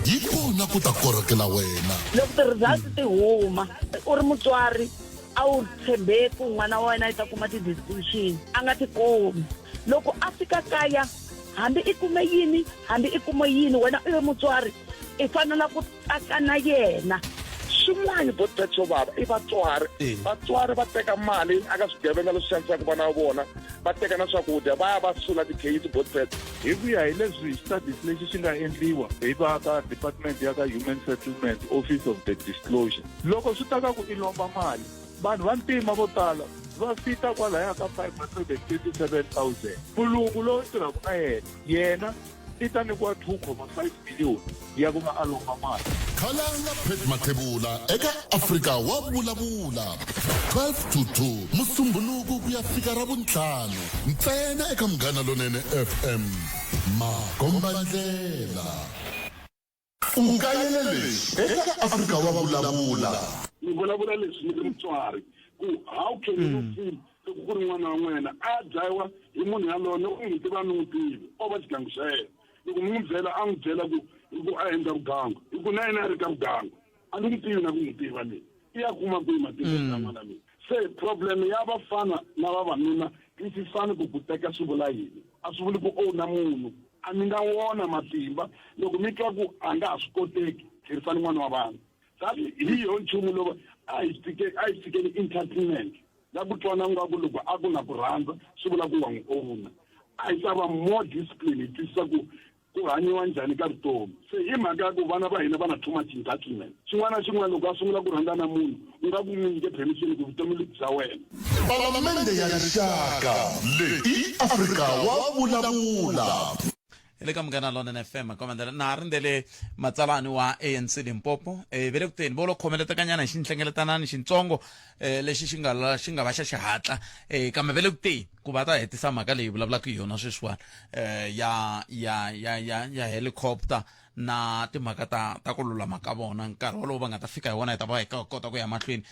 yi kona ku ta korokela wena loko ti-results ti huma u ri mutswari a wu tshembe ku n'wana wa wena yi ta kuma ti-distinction a nga ti kumi loko a fika kaya hambi i kume yini wena u ri mutswari i fanele ku tsaka na yena swin'wana botbet swo vava i vatswari va teka mali aka swigevenga leswi xanisaka vana va vona va teka na swakudya va ya va sula tikheyisi botbet hi ku ya hi leswi studies lexi xi nga endliwa hi va ka department ya ka human settlement office of the disclosure loko swi ta ka ku i lomba mali vanhu va ntima vo tala va fita kwalaya ka 537,000 mulungu loyi tirhaka na yena i ta nyikiwa 2.5 million ya ku va a lomba mali khalanga Pet Mathebula eka Afrika wa vulavula 12 to 2 musumbhunuku ku ya fika ravuntlhanu ntsena eka Munghana Lonene FM makombandlela ungayelelesi eka Afrika wa vulavula ni vulavula leswi ni mutswari ku how can you feel ku ri n'wana wa n'wena a dlayiwa hi munhu yaloye u n'wi tiva ni n'wi tivi o va xigangu xa yena loko mi n'wi byela a n'wi byela ku a endla vugangu hi ku na yena a ri ka vugangu a ni n'wi tivi na ku n'wi tiva leyi i ya kuma kwihi matiko ya n'wana mina se problem ya vafana na vavanuna i swi fani ku teka swi vula yini a swi vuli ku owna munhu a mi nga wona matimba loko mi twa ku a nga ha swi koteki tlherisani n'wana wa vanhu sabi hi yo nchumu lowu a hi fikeni entertainment la ku twana ngaku loko a ku na ku rhandza swi vula ku wa n'wi owna a hi ta va more discipline hi twisisa ku hanyiwa njhani ka vutomi se hi mhaka ya ku vana va hina va na too much entitlement xin'wana na xin'wana loko a sungula ku rhandza na munhu u nga ku n'wi nyike permission ku vutomi bya wena palamende ya rixaka leyi Afrika wa vulavula le ka Munghana Lonene FM komandela na ha rindzele matsalani wa ANC Limpopo vele kuteni vo lo khomeletekanyana hi xinhlengeletanani xintsongo lexi xi nga va xa xihatla kambe vele kuteni ku va ta hetisa mhaka leyi vulavulaka hi yona sweswiwani ya helicopter na timhaka ta ku lulama ka vona nkarhi wolowo va nga ta fika hi wona hi ta va hi kota ku ya mahlweni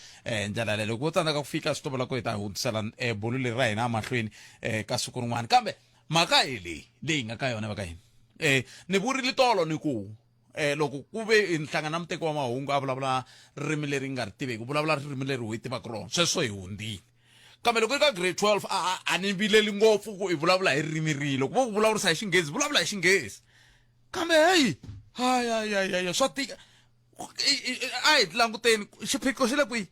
ndlela leyo loko vo tsandzeka ku fika swi to vula ku hi ta hundzisela bolo leri ra hina mahlweni ka siku rin'wana kambe mhaka hi leyi nga ka yona va ka hina ni vurile tolo ni ku loko ku ve hi hlangana na muteki wa mahungu a vulavula ririmi leri nga ri tiveki u vulavula ririmi leri hi tivaka rona sweswo hi hundini kambe loko ri ka grade 12 a ni vileli ngopfu ku i vulavula hi ririmi rihi loko vo ku vulavurisa hi xinghezi vulavula hi xinghezi kambe heyi haya swa tika a hi languteni xiphiqo xi le kwihi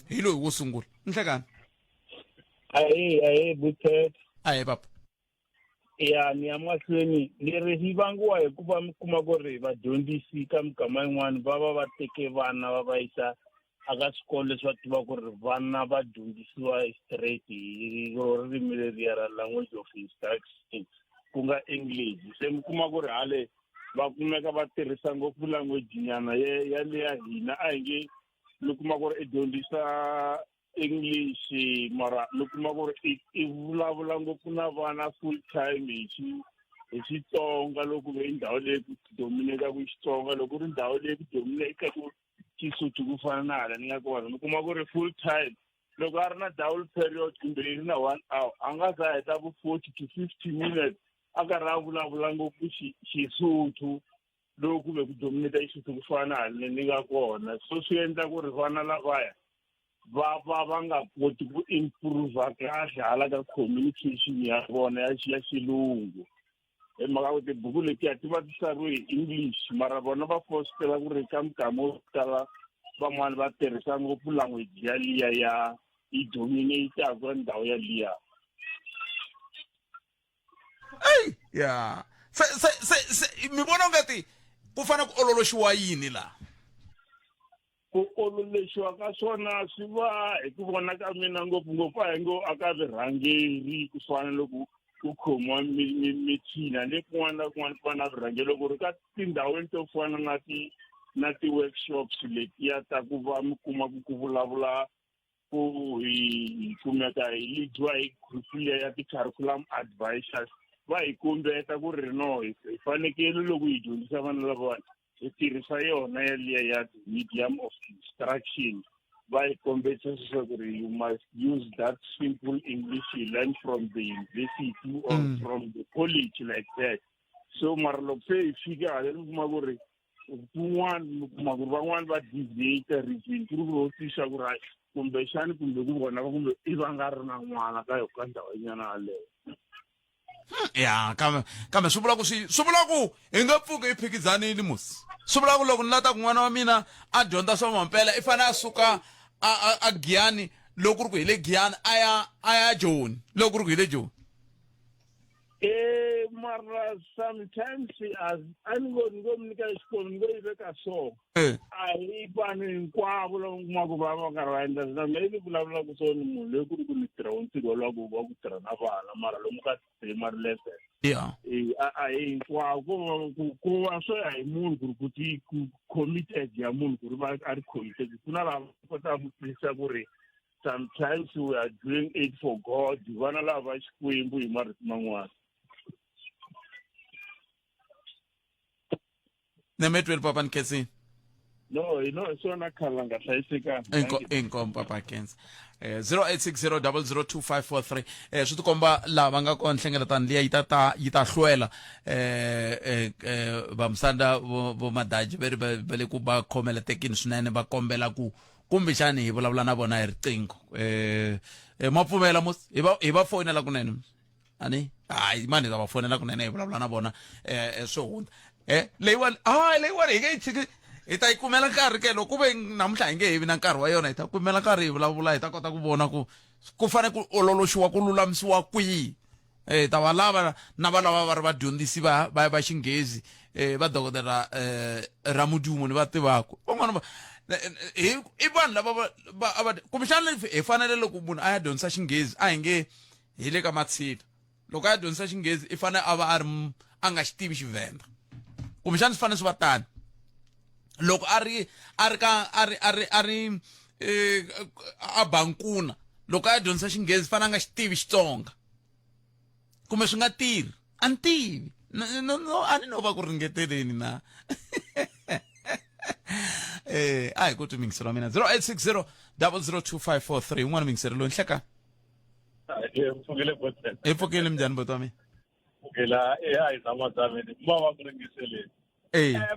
hi loyi wo sungula ni hlekani ahe Buthet ahe papa ya ni ya mahlweni leri hi vangiwa hi ku va mi kuma ku ri vadyondzisi ka mikama yin'wana va va va teke vana va va yisa aka swikolo leswi va tiva ku ri vana va dyondzisiwa straight hi ririmi leriya ra language of instruction ku nga English se mi kuma ku ri hale va kumeka va tirhisa ngopfu language nyana ya leya hina a hi nge loko ma ku ri i dyondzisa English mara loko ma ku ri i vulavula ngopfu na vana full time hi Xitsonga loko ve ndhawu leyi ku dominate ku Xitsonga loko ri ndhawu leyi ku dominate ku Xisuthu ku fana na hala ni nga kona loko ma ku ri full time loko a ri na double period kumbe yi ri na 1 hour a nga za heta ku 40 to 50 minutes a karhi a vulavula ngopfu Xisuthu loko ve ku dominate Xisuthu ku fana na hala ni nga kona so swi endla ku ri vana lavaya va nga koti ku improve kahle hala ka communication ya vona ya xilungu maka ku tibuku letiya ti va ti tsariwe hi English mara vona va fositela ku ri ka minkama yo tala van'wani va tirhisa ngopfu language ya liya ya yi dominate-aka ndhawu ya liya ya se mi vona ngati ku fane ku ololoxiwa yini la ku ololoxiwa ka swona swi va hi ku vona ka mina ngopfungopfu a hi ngo aka virhangeri ku fana loko ku khomiwa mithina le kun'wana na kun'wana ku va na virhangeri loko ri ka tindhawini to fana na ti-workshops letiya ta ku va mi kuma ku vulavula ku hi kumeka hi lidiwa hi group ya ti-curriculum advisors va hi kombeta ku ri no hi fanekele loko hi dyondzisa vana lavawani hi tirhisa yona yaliya ya medium of instruction va hi kombeta leswaku ri you must use that simple English you learn from the university or from the college like that so mara loko se hi fika hala ni kuma ku ri kun'wana kuma ku ri van'wani va deviate region ku ri ku rotisha ku ri kumbe xani kumbe ku vona kumbe i va nga ri na n'wana ka yo ka ndhawu nyana yaleyo ya kambe swi vula ku hi nga pfuki hi phikizanile musi swi vula ku loko ni lata ku n'wana wa mina a dyondza swa mampela i fanele a suka a Giyani loko ri ku hi le Giyani a ya Joni loko ri ku hi le Joni mara sometimes a ni ngo mi nyika xikolo ni ngo yi veka so a hi vanhu hinkwavo lava mi kumaka va va karhi va endla swona maybe vulavula ku so ni munhu loyi ku ri ku ni tirha wo ntirho wolowo wa ku tirha na vana mara lomu ka primary level a hi hinkwavo ku va swo ya hi munhu ku ri ku ti committed ya munhu ku ri va a ri committed ku na lava kotaka ku twisisa ku ri sometimes we are doing it for God vana lava va Xikwembu hi marito man'wana Nemetweni Papa Nkesi no swona khala nga hlayisekanga inkom Papa Nkesi 0860002543 swi tikomba lava nga kona nhlengeletano liya yi ta hlwela vamsanda vo madaji va le ku va khomela tekini swinene va kombela ku kumbexani hi vulavula na vona hi riqingho ma pfumela mos hi va fonela kunene ani hayi mani ta va fonela kunene hi vulavula na vona swo hundza leyiwani hi nge yi tshiki hi ta yi kumela nkarhi ke loko ku ve namuntlha hi nge hevi na nkarhi wa yona hi ta kumela nkarhi hi vulavula hi ta kota ku vona ku fane ku ololoxiwa ku lulamisiwa kwihi ta va lava na valava va ri vadyondzisi va xinghezi va dokodela Ramudumo ni va tivaka van'wana i vanhu lava kumbexana hi fanele loko munhu a ya dyondzisa xinghezi a hi nge hi le ka Matsila loko a ya dyondzisa xinghezi i fanele a va a nga xi tivi Xivenda kumbexana swi fanele swi va tani loko a ri a Bankuna loko a ya dyondzisa xinghezi fanele a nga xi tivi Xitsonga kumbe swi nga tirhi a ni tivi a ni no va ku ringeteleni na a hi ku twi mingiselo wa mina 0860002543 un'wana mingiselo loyi nhleka hi pfukile minjhani boti wa mina la hi zama zameni ma va ku ringiseleni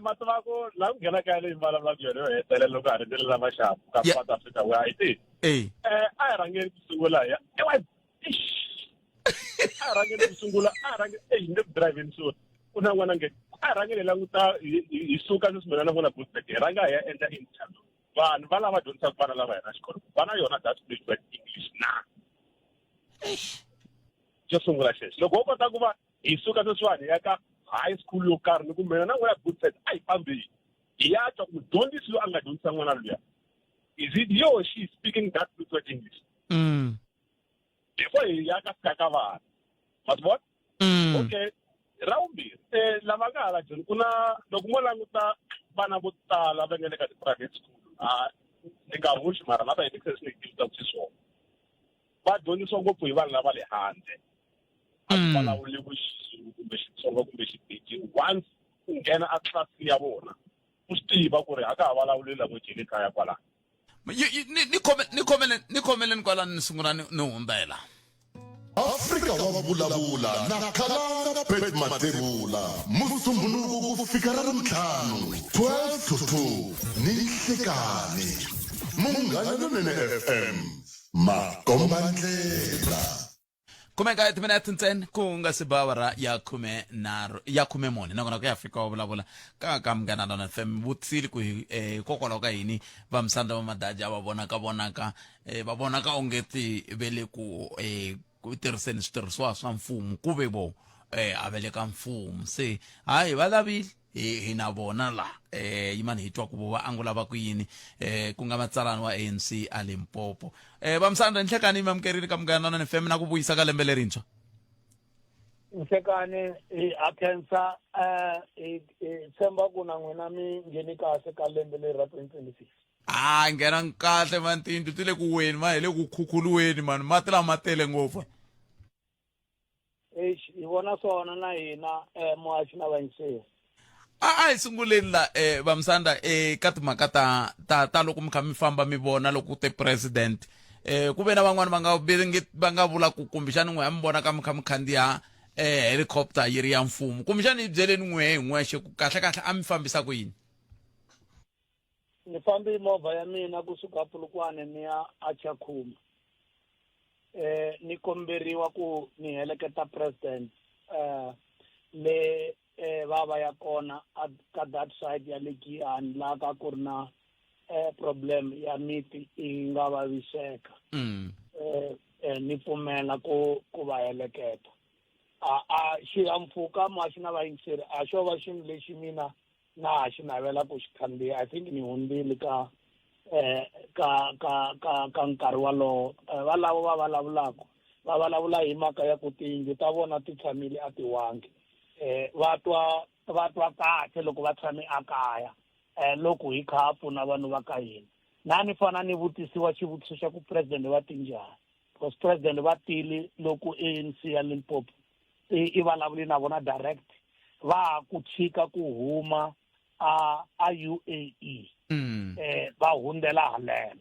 matava ku la ku nghena ka le mbala la yona yo hetelela loko a ri ndlela maxapu ka South Africa wa hi ti a hi rhangeni ku sungula ya a rhangeni ku sungula a rhangeni ni driving so una n'wana nge a rhangeni languta hi suka ni swimilana vona bootback hi rhanga hi ya endla interview vanhu va lava dyondzisaka vana lava hina xikolo vana yona that speak English na xo sungula xexo loko wo kota ku va hi suka sweswiwani hi ya ka high school yo karhi ni ku mina na n'wana bootback a hi fambeni hi ya twa ku mudyondzisi loyi a nga dyondzisa n'wana luya is it he or she speaking that bootback English before hi ya ka fika ka vana but what okay ra vumbirhi lava nga tala John loko mo languta vana vo tala va nga le ka ti-private school ni nga hoxi mara na va hi ti-access ni ta swona va dyondzisiwa ngopfu hi vanhu lava le handle a ti vulavuli vuxingu kumbe Xitsonga kumbe Xipedi once u nghena a tlilasini ya vona u swi tiva ku ri a ka ha vulavuli language le kaya kwalano ni khomeleni kwalani ni sungula ni humbela Afrika wa vulavula na Khalanga Pet Matebula Musumbhunuku ku fika ra Ravutlhanu 12 to 2 ni Nhlekani Munghana Lonene FM Makombandlela kumeka 8 minutes ntsena ku nga se ba awara ya 14 nakona ku ya Afrika wa vulavula ka Munghana Lonene FM vutsili ku kokwalaho ka yini va Msandra va Madaja va vonaka ongeti vele ku tirhiseni switirhisiwa swa mfumo ku ve vo avele ka mfumo se hayi va lavile hina vona la yimani hi twa ku va angula va ku yini ku nga matsalani wa ANC a Limpopo va Msandra Nhlekani mi amukerile ka Munghana Lonene FM na ku vuyisa ka lembe lerintshwa Nhlekani a khensa tshemba ku na n'wina mi ngheni kahle ka lembe leri ra 2026 nghena kahle mantindu tile ku weni ma hele ku khukhuluweni mani mati lama tele ngopfu hi vona swona na hina muhaxi na vayingiseri hi sunguleni la va Msandra ka timhaka ta loko mi kha mi famba mi vona loko te president ku ve na van'wana va nga vula ku kumbexani n'we ya mi vona ka mi kha mi khandziya helicopter yi ri ya mfumo kumbexani hi byeleni n'we hi n'wexe ku kahle a mi fambisa ku yini ni fambi movha ya mina kusuka Polokwane ni ya Achakhuma ni komberiwa ku ni heleketa president le va ya kona ka that side ya le Giyani la ka ku ri na problem ya miti yi nga vaviseka ni pfumela ku va heleketa xihahampfhuka muhaxi na vayingiseri a xo va xilo lexi mina na ha xi navela ku xi khandziya I think ni hundzile ka nkarhi walowo valavo va vulavula hi mhaka ya ku tiyindlu ta vona ti tshamile a tiwangi va twa kahle loko va tshame a kaya loko hi kha pfuna vanhu va ka hina na ni fana ni vutisiwa xivutiso xa ku president va tinjhani because president va tile loko ANC ya Limpopo i vulavuli na vona direct va ku tshika ku huma a UAE va hundzela haleno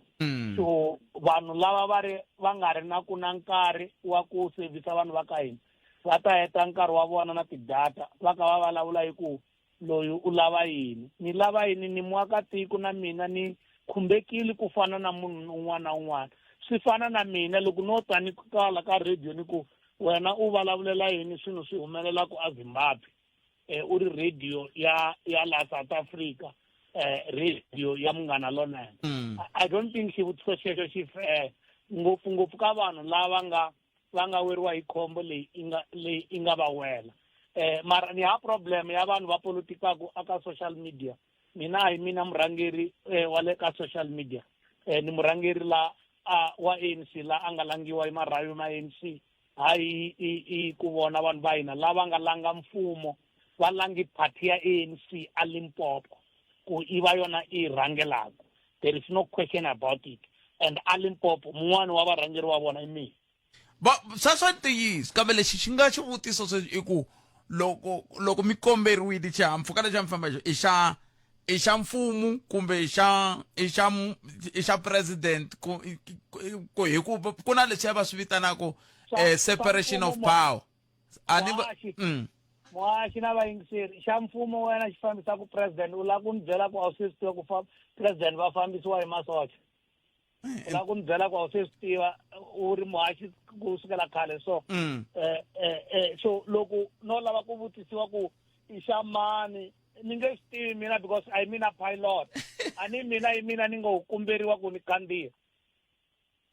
so vanhu lava va nga ri na ku na nkarhi wa ku sevisa vanhu va ka hina va ta heta nkarhi wa vona na tidata va ka va vulavula hi ku loyi u lava yini ni lava yini ni muakatiko na mina ni khumbekile ku fana na munhu un'wana na un'wana swi fana na mina loko no tani kala ka radio ni ku wena u vulavulela yini swilo swi humelelaka a Zimbabwe u ri radio ya la South Africa radio ya Munghana Lonene I don't think xivutiso xexo xi fair ngopfungopfu ka vanhu lava va nga weriwa hi khombo leyi i nga va wela mara ni ha problem ya vanhu va politikaku aka social media mina hi mina murhangeri wa le ka social media ni murhangeri la wa ANC la a nga langiwa hi marhavi ma ANC hayi ku vona vanhu va hina lava nga langa mfumo va langi party ya ANC a Limpopo ku iva yona i rhangelaka there is no question about it and a Limpopo mun'wana wa varhangeri wa vona i mina swa ntiyisi kambe lexi xi nga xivutiso i ku loko mi komberiwile xihahampfhuka lexi mi famba i xa mfumo kumbe i xa president hi ku na lexi va swi vitanaka separation of power muhaxi na vayingiseri xa mfumo wena xi fambisaka president u lava ku ni byela ku a wu se swi tiva ku president va fambisiwa hi masocha u lava ku ni byela ku a wu se swi tiva u ri muhaxi ku sukela khale so so loko no lava ku vutisiwa ku i xa mani ni nge swi tivi mina because I mina pilot a ni mina ni nga wu kumberiwa ku ni kandziya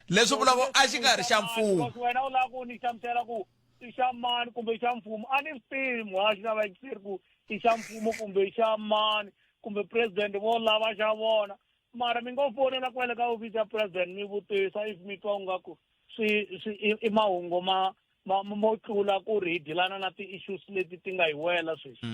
leswi vulaka a xi nga ri xa mfumo wena u lava ku ni hlamusela ku i xa mani kumbe i xa mfumo a ni swi tivi muhaxi na vayingiseri ku i xa mfumo kumbe i xa mani kumbe president vo lava xa vona mara mi ngo fonela kwele ka ofisi ya president mi vutisa if mi twa ungaku swi i mahungu mo tlula ku ri hi dilana na ti-issues leti ti nga hi wela sweswi.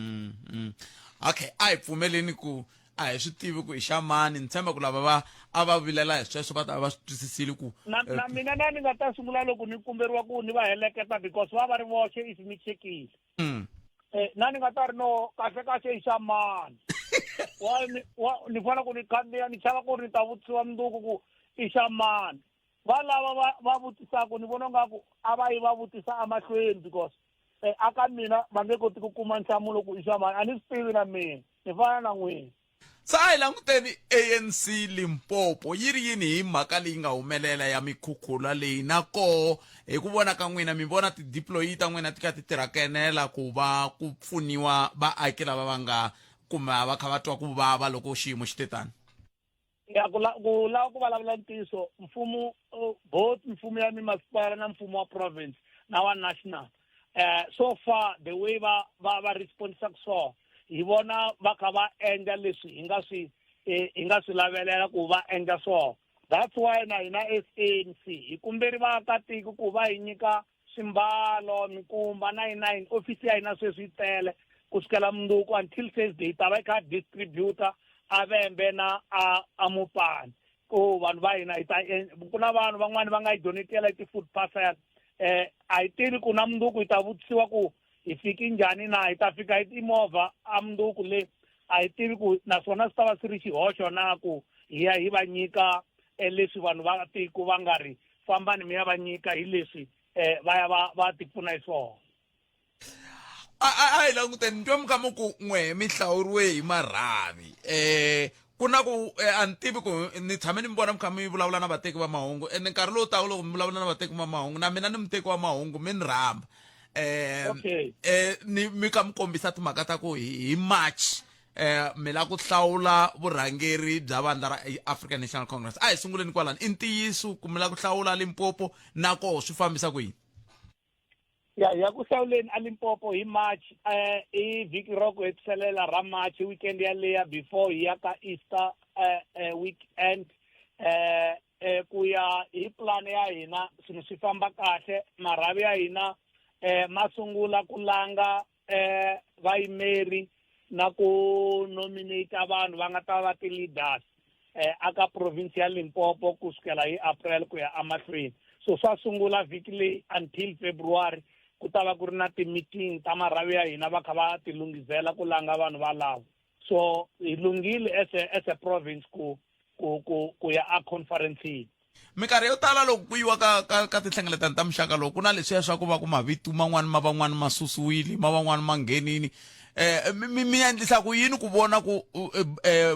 Okay, a hi pfumeleni ku a hi swi tivi ku i xa mani ni tshemba ku lava a va vilela hi sweswo va ta va swi twisisile ku na mina ni nga ta sungula loko ni kumberiwa ku ni va heleketa because va ri voxe if ni chekile na ni nga ta ri no kahle i xa mani ni fana ku ni khandziya ni chava ku ri ni ta vutisiwa mundzuku ku i xa mani va lava va vutisaka ni vona ngaku a va yi va vutisa amahlweni because aka mina va nge koti ku kuma nhlamulo ku i xa mani a ni swi tivi na mina ni fana na n'wina. sa a hi languteni ANC Limpopo yi ri yini hi mhaka leyi nga humelela ya mikhukhula leyi na koho hi ku vona ka n'wina mi vona ti-deploy ta n'wina ti ka ti tirha kenela ku va ku pfuniwa vaaki lava va nga kuma va kha va twa ku vava loko xiyimo xi te tani? Ya ku lava ku vulavula ntiyiso mfumo both mfumo ya mimasipala na mfumo wa province na wa national so far the way va respondisa so hi vona va kha va endla leswi hi nga swi lavelela ku va endla so. That's why na hina ANC hi kumberi vaakatiko ku va hi nyika swimbalo mikumba 99 ofisi ya hina sweswi yi tele kusukela mundzuku until Thursday hi ta va hi kha distributor avembe na a mupani ku vanhu va hina ku na vanhu van'wani va nga hi donetela ti-food parcel a hi tivi ku na mundzuku hi ta vutisiwa ku hi fiki njhani na hi ta fika hi timovha a mundzuku le a hi tivi ku naswona swi ta va swi ri xihoxo na ku hi ya hi va nyika leswi vanhu va tiko va nga ri fambani mi ya va nyika hi leswi va ya va tipfuna hi swona. A hi languteni ni twa mi kha mi ku n'we mi hlawuriwe hi marhavi ku na ku a ni tivi ku ni tshame ni mi vona mi kha mi vulavula na vateki va mahungu ene nkarhi lowu taka loko mi vulavula na vateki va mahungu na mina ni muteki wa mahungu mi ni rhamba mi kha mi kombisa timhaka ta ku hi March mi la ku hlawula vurhangeri bya vandla ra African National Congress. A hi sunguleni kwalani i ntiyiso ku mi la ku hlawula Limpopo na koho swi fambisa ku yini? ya ku hlawuleni a Limpopo hi March i vhiki ro ku hetiselela ra March weekend ya leya before hi ya ka Easter weekend ku ya hi plan ya hina swilo swi famba kahle marhavi ya hina ma sungula ku langa vayimeri na ku nominate vanhu va nga ta va ti-leaders aka province ya Limpopo kusukela hi April ku ya amahlweni. So swa sungula vhiki leyi until February ku ta va ku ri na ti-meeting ta marhavi ya hina va kha va ti lunghisela ku langa vanhu valavo. So hi lunghile as a province ku ya a conference. Minkarhi yo tala loko ku yiwa ka tinhlengeletano ta muxaka lowu ku na leswiya swa ku va ku mavito man'wani ma van'wani ma susiwile ma van'wani ma nghenini mi endlisa ku yini ku vona ku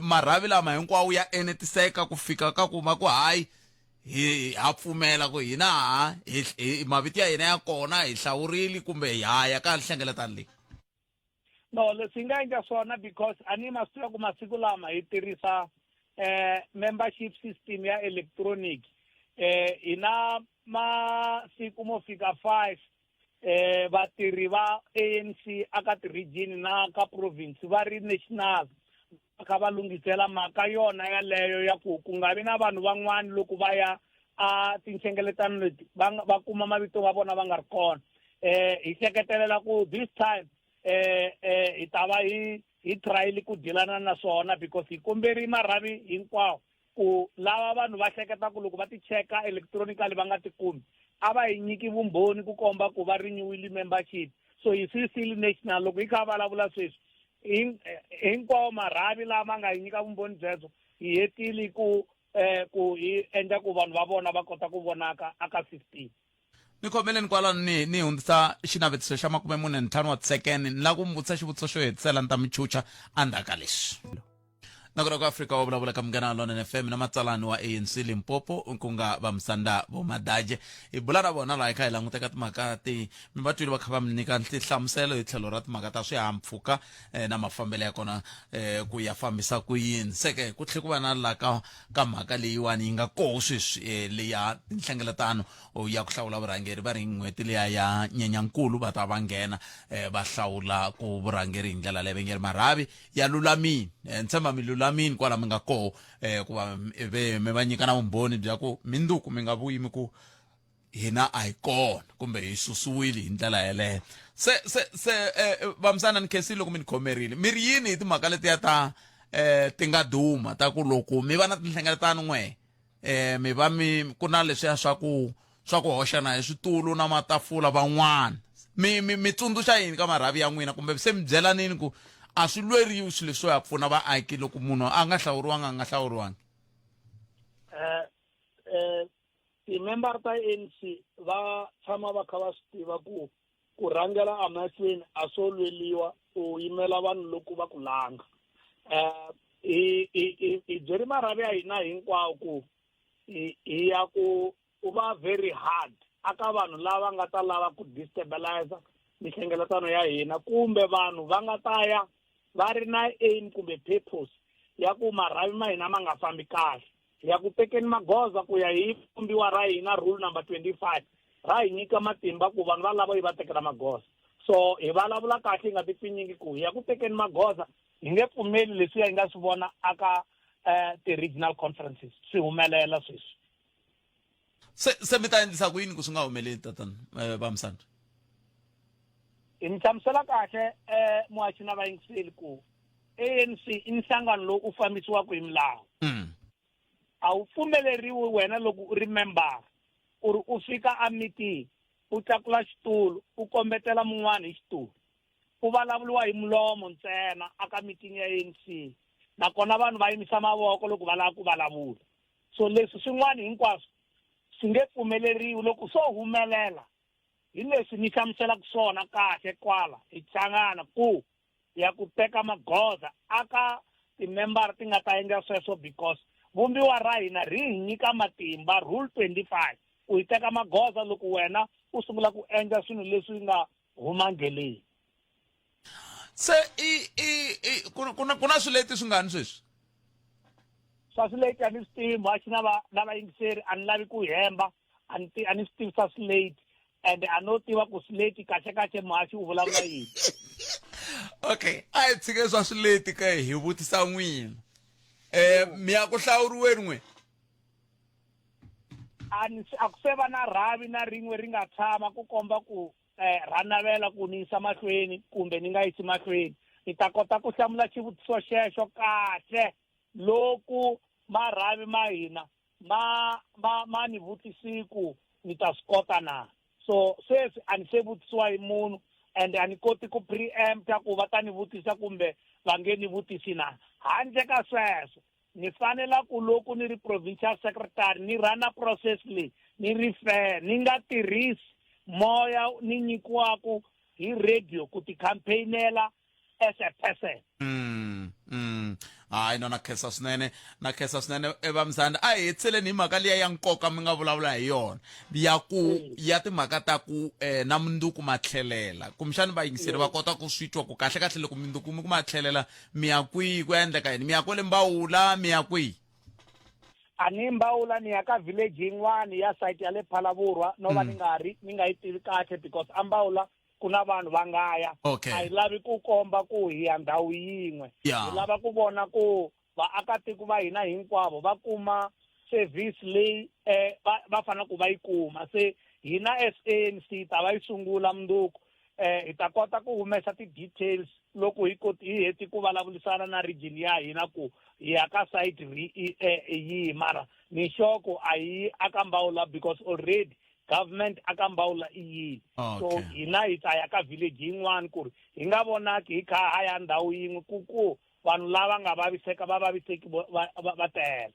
marhavi lama hinkwawo ya enetiseka ku fika ka ku ma ku hayi ha pfumela ku hina mavito ya hina ya kona hi hlawurile kumbe hi haya ka nhlengeletano leyi? No, leswi hi nga endla swona because a ni ma swi tiva ku masiku lama hi tirhisa membership system ya electronic hi na masiku mo fika 5 vatirhi va ANC aka ti-region na ka province va ri national kha va lunghisela mhaka yona yaleyo ya ku nga vi na vanhu van'wani loko va ya a tinhlengeletano leti va kuma mavito va vona va nga ri kona. Hi hleketelela ku this time hi ta va hi tryile ku dilana na swona because hi komberi marhavi hinkwawo ku lava vanhu va hleketa ku loko va ti cheka electronically va nga ti kumi a va hi nyiki vumbhoni ku komba ku va renewile membership. So hi still national loko hi kha vulavula sweswi hinkwawo marhavi lama nga hi nyika vumbhoni byebyo hi hetile ku hi endla ku vanhu va vona va kota ku vonaka aka 15. Ni khomeleni kwalano ni hundzisa xinavetiso xa 45 wa tisekeni ni la ku mi vutisa xivutiso xo hetisela ni ta mi chucha andzhaka leswi. Nakona ku Afrika wa vulavula ka Munghana Lonene FM na matsalani wa ANC Limpopo ku nga va Msanda vo Madaje hi bula na vona laha hi kha hi languta ka timhaka mi va twile va kha va mi nyika tinhlamuselo hi tlhelo ra timhaka ta swihahampfhuka na mafambelo ya kona ku ya fambisa ku yini. Seke ku tlhe ku va na la ka mhaka leyiwani yi nga koho sweswi leya tinhlengeletano ya ku hlawula vurhangeri va ri n'hweti leya ya Nyenyankulu va ta va nghena va hlawula ku vurhangeri hi ndlela leyi vengeri marhavi ya lulamini ntshemba mi lulamini kwala mi nga koho ku va mi va nyika na vumbhoni bya ku mindzuku mi nga vuyi mi ku hina a yi kona kumbe hi susiwile hi ndlela yeleyo se vamsana ni khensile loko mi ni khomerile mi ri yini hi timhaka letiya ta ti nga duma ta ku loko mi va na tinhlengeletano n'we mi va ku na leswiya swa ku hoxana hi switulu na matafula van'wana mi tsundzuxa yini ka marhavi ya n'wina kumbe se mi byelanini ku a swi lweriwi swilo leswo ya pfuna vaaki loko munhu a nga hlawuriwanga a nga hlawuriwangi ti-member ta ANC va tshama va kha va swi tiva ku rhangela amahlweni a swo lweliwa u yimela vanhu loko va ku langa hi byeri marhavi ya hina hinkwawo ku hi ya ku va very hard aka vanhu lava nga ta lava ku destabilize mihlengeletano ya hina kumbe vanhu va nga ta ya va ri na aim kumbe purpose ya ku marhavi ma hina ma nga fambi kahle ya ku tekeni magoza ku ya hi vumbiwa ra hina rule number 25 ra hi nyika matimba ku vanhu va lava hi va tekela magoza so hi vulavula kahle hi nga ti pfinyingi ku ya ku tekeni magoza hi nge pfumeli leswi hi nga swi vona aka ti-regional conferences swi humelela sweswi se mi ta endlisa ku yini ku swi nga humeleli tatana vamsana hi ni hlamusela kahle muhaxi na vayingiseli ku ANC i nhlangano lowu u fambisiwaka hi milawu a wu pfumeleriwi wena loko u ri member ku ri u fika a meeting u tlakula xitulu u kombetela mun'wana hi xitulu ku vulavuliwa hi mulomo ntsena aka meeting ya ANC nakona vanhu va yimisa mavoko loko va lava ku vulavula so leswi swin'wana hinkwaswo swi nge pfumeleriwi loko swo humelela hi leswi ni hlamuselaka swona kahle kwala hi hlangana ku ya ku teka magoza aka ti-member ti nga ta endla sweswo because vumbiwa ra hina ri hi nyika matimba rule 25 u yi teka magoza loko wena u sungula ku endla swilo leswi nga humangeleni se ku na swileti swi nga ni sweswi swa swileti a ni swi tivi muhaxi na vayingiseri a ni lavi ku hemba a ni swi tivi swa swileti and a no tiva ku swileti kahlekahle muhaxi u vulavula yini okay a hi tshike swa swileti ka hi vutisa n'wina mi ya ku hlawuriweni n'we a ku se va na rhavi na rin'we ri nga tshama ku komba ku ra navela ku ni yisa mahlweni kumbe ni nga yisi mahlweni ni ta kota ku hlamula xivutiso xexo kahle loku marhavi ma hina ma ni vutisiku ni ta swi kota na so sweswi a ni se vutisiwa hi munhu and a ni koti ku preempta ku va ta ni vutisa kumbe va nge ni vutisi na handle ka sweswo ni fanela ku loko ni ri provincial secretary ni rana process leyi ni refer ni nga tirhisi moya ni nyikiwaku hi radio ku ti campaignela as a person hayi na khensa swinene vamsana a hi hetseleni hi mhaka liya ya nkoka mi nga vulavula hi yona ya timhaka ta ku na munduku ma tlhelela kumbexani vayingiseri va kota ku swi twa ku kahlekahle loko munduku mi ku ma tlhelela mi ya kwihi ku endleka yini mi ya kwale Mbawula mi ya kwihi a ni Mbawula ni ya ka village yin'wana ya site ya le Phalavurwa no va ni nga yi tivi kahle because a Mbawula ku na vanhu va nga ya a hi lavi ku komba ku hi ya ndhawu yin'we hi lava ku vona ku vaakatiko va hina hinkwavo va kuma service leyi va fanele ku va yi kuma se hina as ANC ta va yi sungula munduku hi ta kota ku humesa ti-details loko hi heti ku vulavulisana na region ya hina ku hi ya ka site yihi mara ni xoko a yi aka Mbawula because already government aka Mbawula i yini so hina hi ta ya ka village yin'wana ku ri hi nga vonaki hi kha ha ya ndhawu yin'we ku vanhu lava nga vaviseka va vaviseki va tele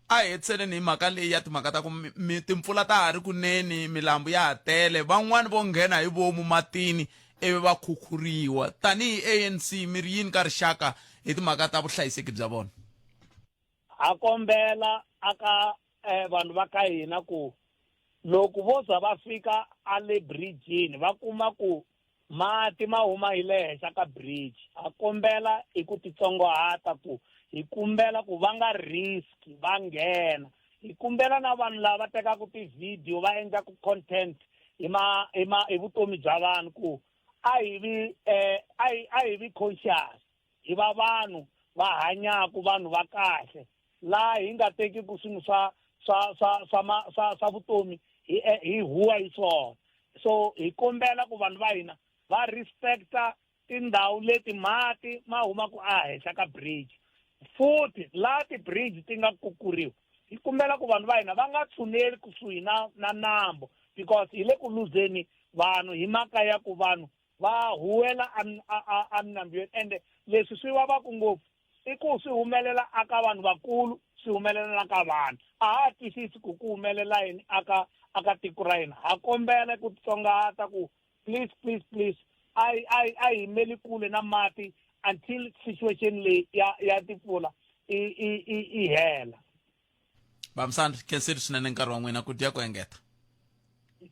a hi hetseleni hi mhaka leyi ya timhaka ta ku timpfula ta ha ri kunene milambu ya ha tele van'wani vo nghena hi vomu matini ivi va khukhuriwa tanihi ANC mi ri yini ka rixaka hi timhaka ta vuhlayiseki bya vona ha kombela aka vanhu va ka hina ku loko vo za va fika a le bridgini va kuma ku mati ma huma hi le henhla ka bridge ha kombela hi ku titsongohata ku hi kumbela ku va nga risk va nghena hi kumbela na vanhu lava tekaka ti-video va endlaku content hi vutomi bya vanhu ku a hi vi conscious hi va vanhu va hanyaku vanhu va kahle laha hi nga tekiku swilo swa vutomi hi huwa hi swona. So hi kombela ku vanhu va hina va respecta tindhawu leti mati ma humaka ehenhla ka bridge. Futhi laha ti-bridge ti nga kukuriwa hi kombela ku vanhu va hina va nga tshuneli kusuhi na nambu, because hi le ku luzeni vanhu hi mhaka ya ku vanhu va huwela eminambweni. Ende leswi swi vavaka ngopfu i ku swi humelela aka vanhu vakulu, swi humelela na ka vanhu. A ha twisisi ku humelela yini aka tiko ra hina. Ha kombela ku tsongahata ku please a yimeli kule na mati until situation leyi ya timpfula i hela. Bamsanda khensiri swinene nkarhi wa n'wina ku dya ku engeta.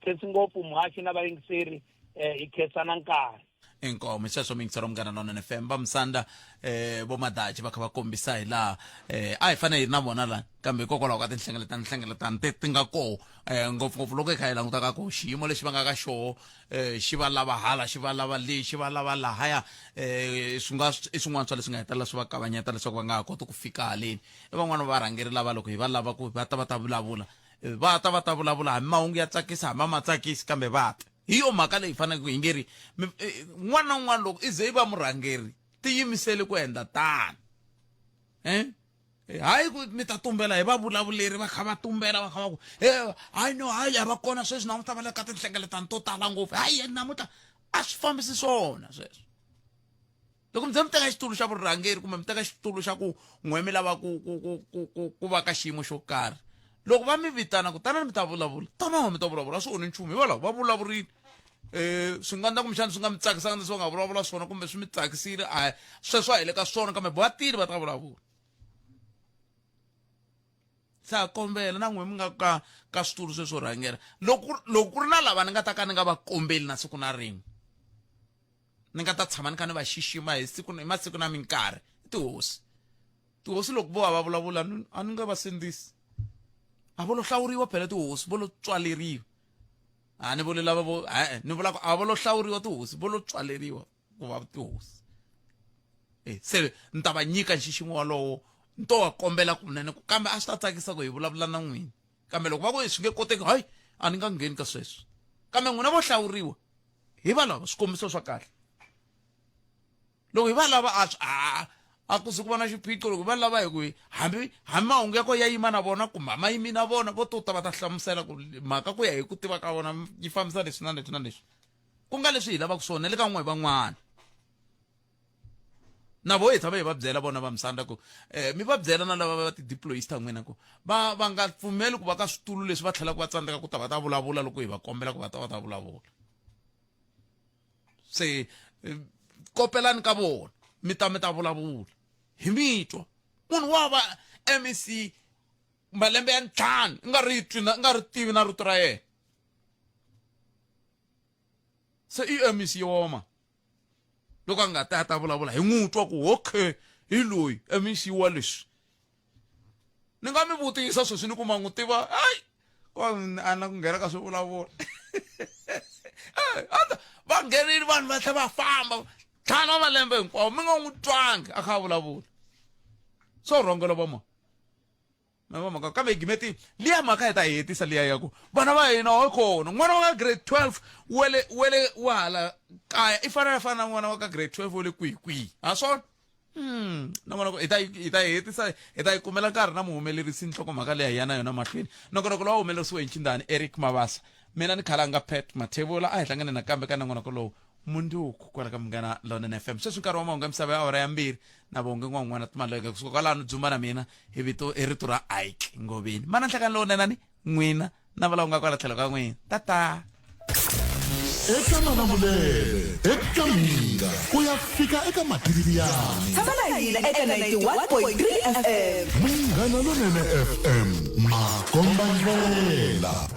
Khensi ngopfu muhaxi na vayingiseri hi khensana nkarhi. Inkomo sweswo mingisero Munghana Lonene FM. Bamsanda vo Madachi va kha va kombisa hi laha a hi fanele hi na vona lana, kambe hikokwalaho ka tinhlengeletano ti nga koho ngopfungopfu loko hi kha hi languta ka koho xiyimo lexi va nga ka xoho xi va lava hala, xi va lava leyi, xi va lava lahaya, i swin'wana swa leswi nga hetelela swi va kavanyeta leswaku va nga ha koti ku fika haleni. I van'wana va varhangeri lava loko hi va lava ku va ta vulavula hambi mahungu ya tsakisa hambi ma tsakisi, kambe va ta. Hi yo mhaka leyi fanele ku hi ngeri n'wana na n'wana loko i ze i va murhangeri ti yimiseli ku endla tani. Hayi ku mi ta tumbela hi va vulavuleri va kha va tumbela va kha va ku hayi no hayi a va kona sweswi namuntlha va le ka tinhlengeletano to tala ngopfu. Hayi namuntlha a swi fambisi swona sweswo. Loko mi ze mi teka xitulu xa vurhangeri kumbe mi teka xitulu xa ku n'we mi lava ku va ka xiyimo xo karhi, loko va mi vitana ku tanani mi ta vulavula, tanaho mi ta vulavula, swi onhi nchumu. Hikwalaho va vulavurile swi nga endla kumbexana swi nga mi tsakisanga leswi va nga vulavula swona, kumbe swi mi tsakisile sweswo a hi le ka swona, kambe va tile va ta vulavula. Se ha kombela na n'we mi nga ka switulu sweswo rhangela, loko ku ri na lava ni nga ta ka ni nga va kombeli na siku na rin'we, ni nga ta tshama ni kha ni va xixima hi masiku na minkarhi. Tihosi loko vo va vulavula a ni nga va sindzisi. A vo lo hlawuriwa phela tihosi, vo lo tswaleriwa. Ni vule lava ni vula ku a vo lo hlawuriwa tihosi, vo lo tswaleriwa ku va tihosi. Se ni ta va nyika nxiximo walowo, ni to wa kombela kunene ku kambe a swi ta tsakisa ku hi vulavula na n'wina. Kambe loko va ku swi nge koteki, hayi a ni nga ngheni ka sweswo. Kambe n'wina vo hlawuriwa hi va lava swikombiso swa kahle. Loko hi va lava a ku se ku va na xiphiqo, loko va lava hi ku hambi mahungu ya ko ya yima na vona kumbe ma yimi na vona, vo ta va ta hlamusela ku mhaka ku ya hi ku tiva ka vona yi fambisa leswi na leswi na leswi, ku nga leswi hi lavaka swona le ka n'we van'wana. Na vo hi tshama hi va byela vona Bamsanda ku mi va byela na lava va ti-deployista n'wina ku va nga pfumeli ku va ka switulu leswi va tlhelaka va tsandzeka ku ta va ta vulavula loko hi va kombela ku va ta vulavula. Se kopelani ka vona mi ta vulavula hi mitwa. Munhu wa va MEC malembe ya 5 nga ri tivi na rito ra yena, se i MEC woma loko a nga ta vulavula hi n'wi twa ku okay hi loyi MEC wa leswi. Ni nga mi vutisa sweswi ni kuma n'wi tiva a na ku nghena ka swivulavula. Va nghenile vanhu va tlhela va famba 5 wa malembe hinkwawo mi nga n'wi twangi a kha a vulavula. So rhongela vama kambe gimeti liya mhaka hi ta hetisa liya ya ku vana va hina wa kona n'wana wa ka grade 12 wele wa hala kaya i fana na n'wana wa ka grade 12 wele kwihi ha swona. Na vona hi ta hetisa hi ta kumela nkarhi na muhumelerisi nhlokomhaka leyi hi ya na yona mahlweni. Nongonoko lowu humelerisiwe hi Nchindani Eric Mabasa, mina ni khalanga Pet Mathebula, a hi hlangane nakambe ka nongonoko lowu munduku kwala ka Munghana Lonene FM. Sweswi nkarhi wa mahungu ya misava ya awara ya 2 na vonge n'wana Timaleke kusuka kwalano dzumba na mina hi rito ra Ike Ngoveni. Mana nhlangano lowunene n'wina na vala unga kwala tlhelo ka n'wina. Tata eka Malamulele, eka Mhinga, ku ya fika eka Matiliyani. Tshama na hina eka 91.3 FM. Munghana Lonene FM, makomba ndlela.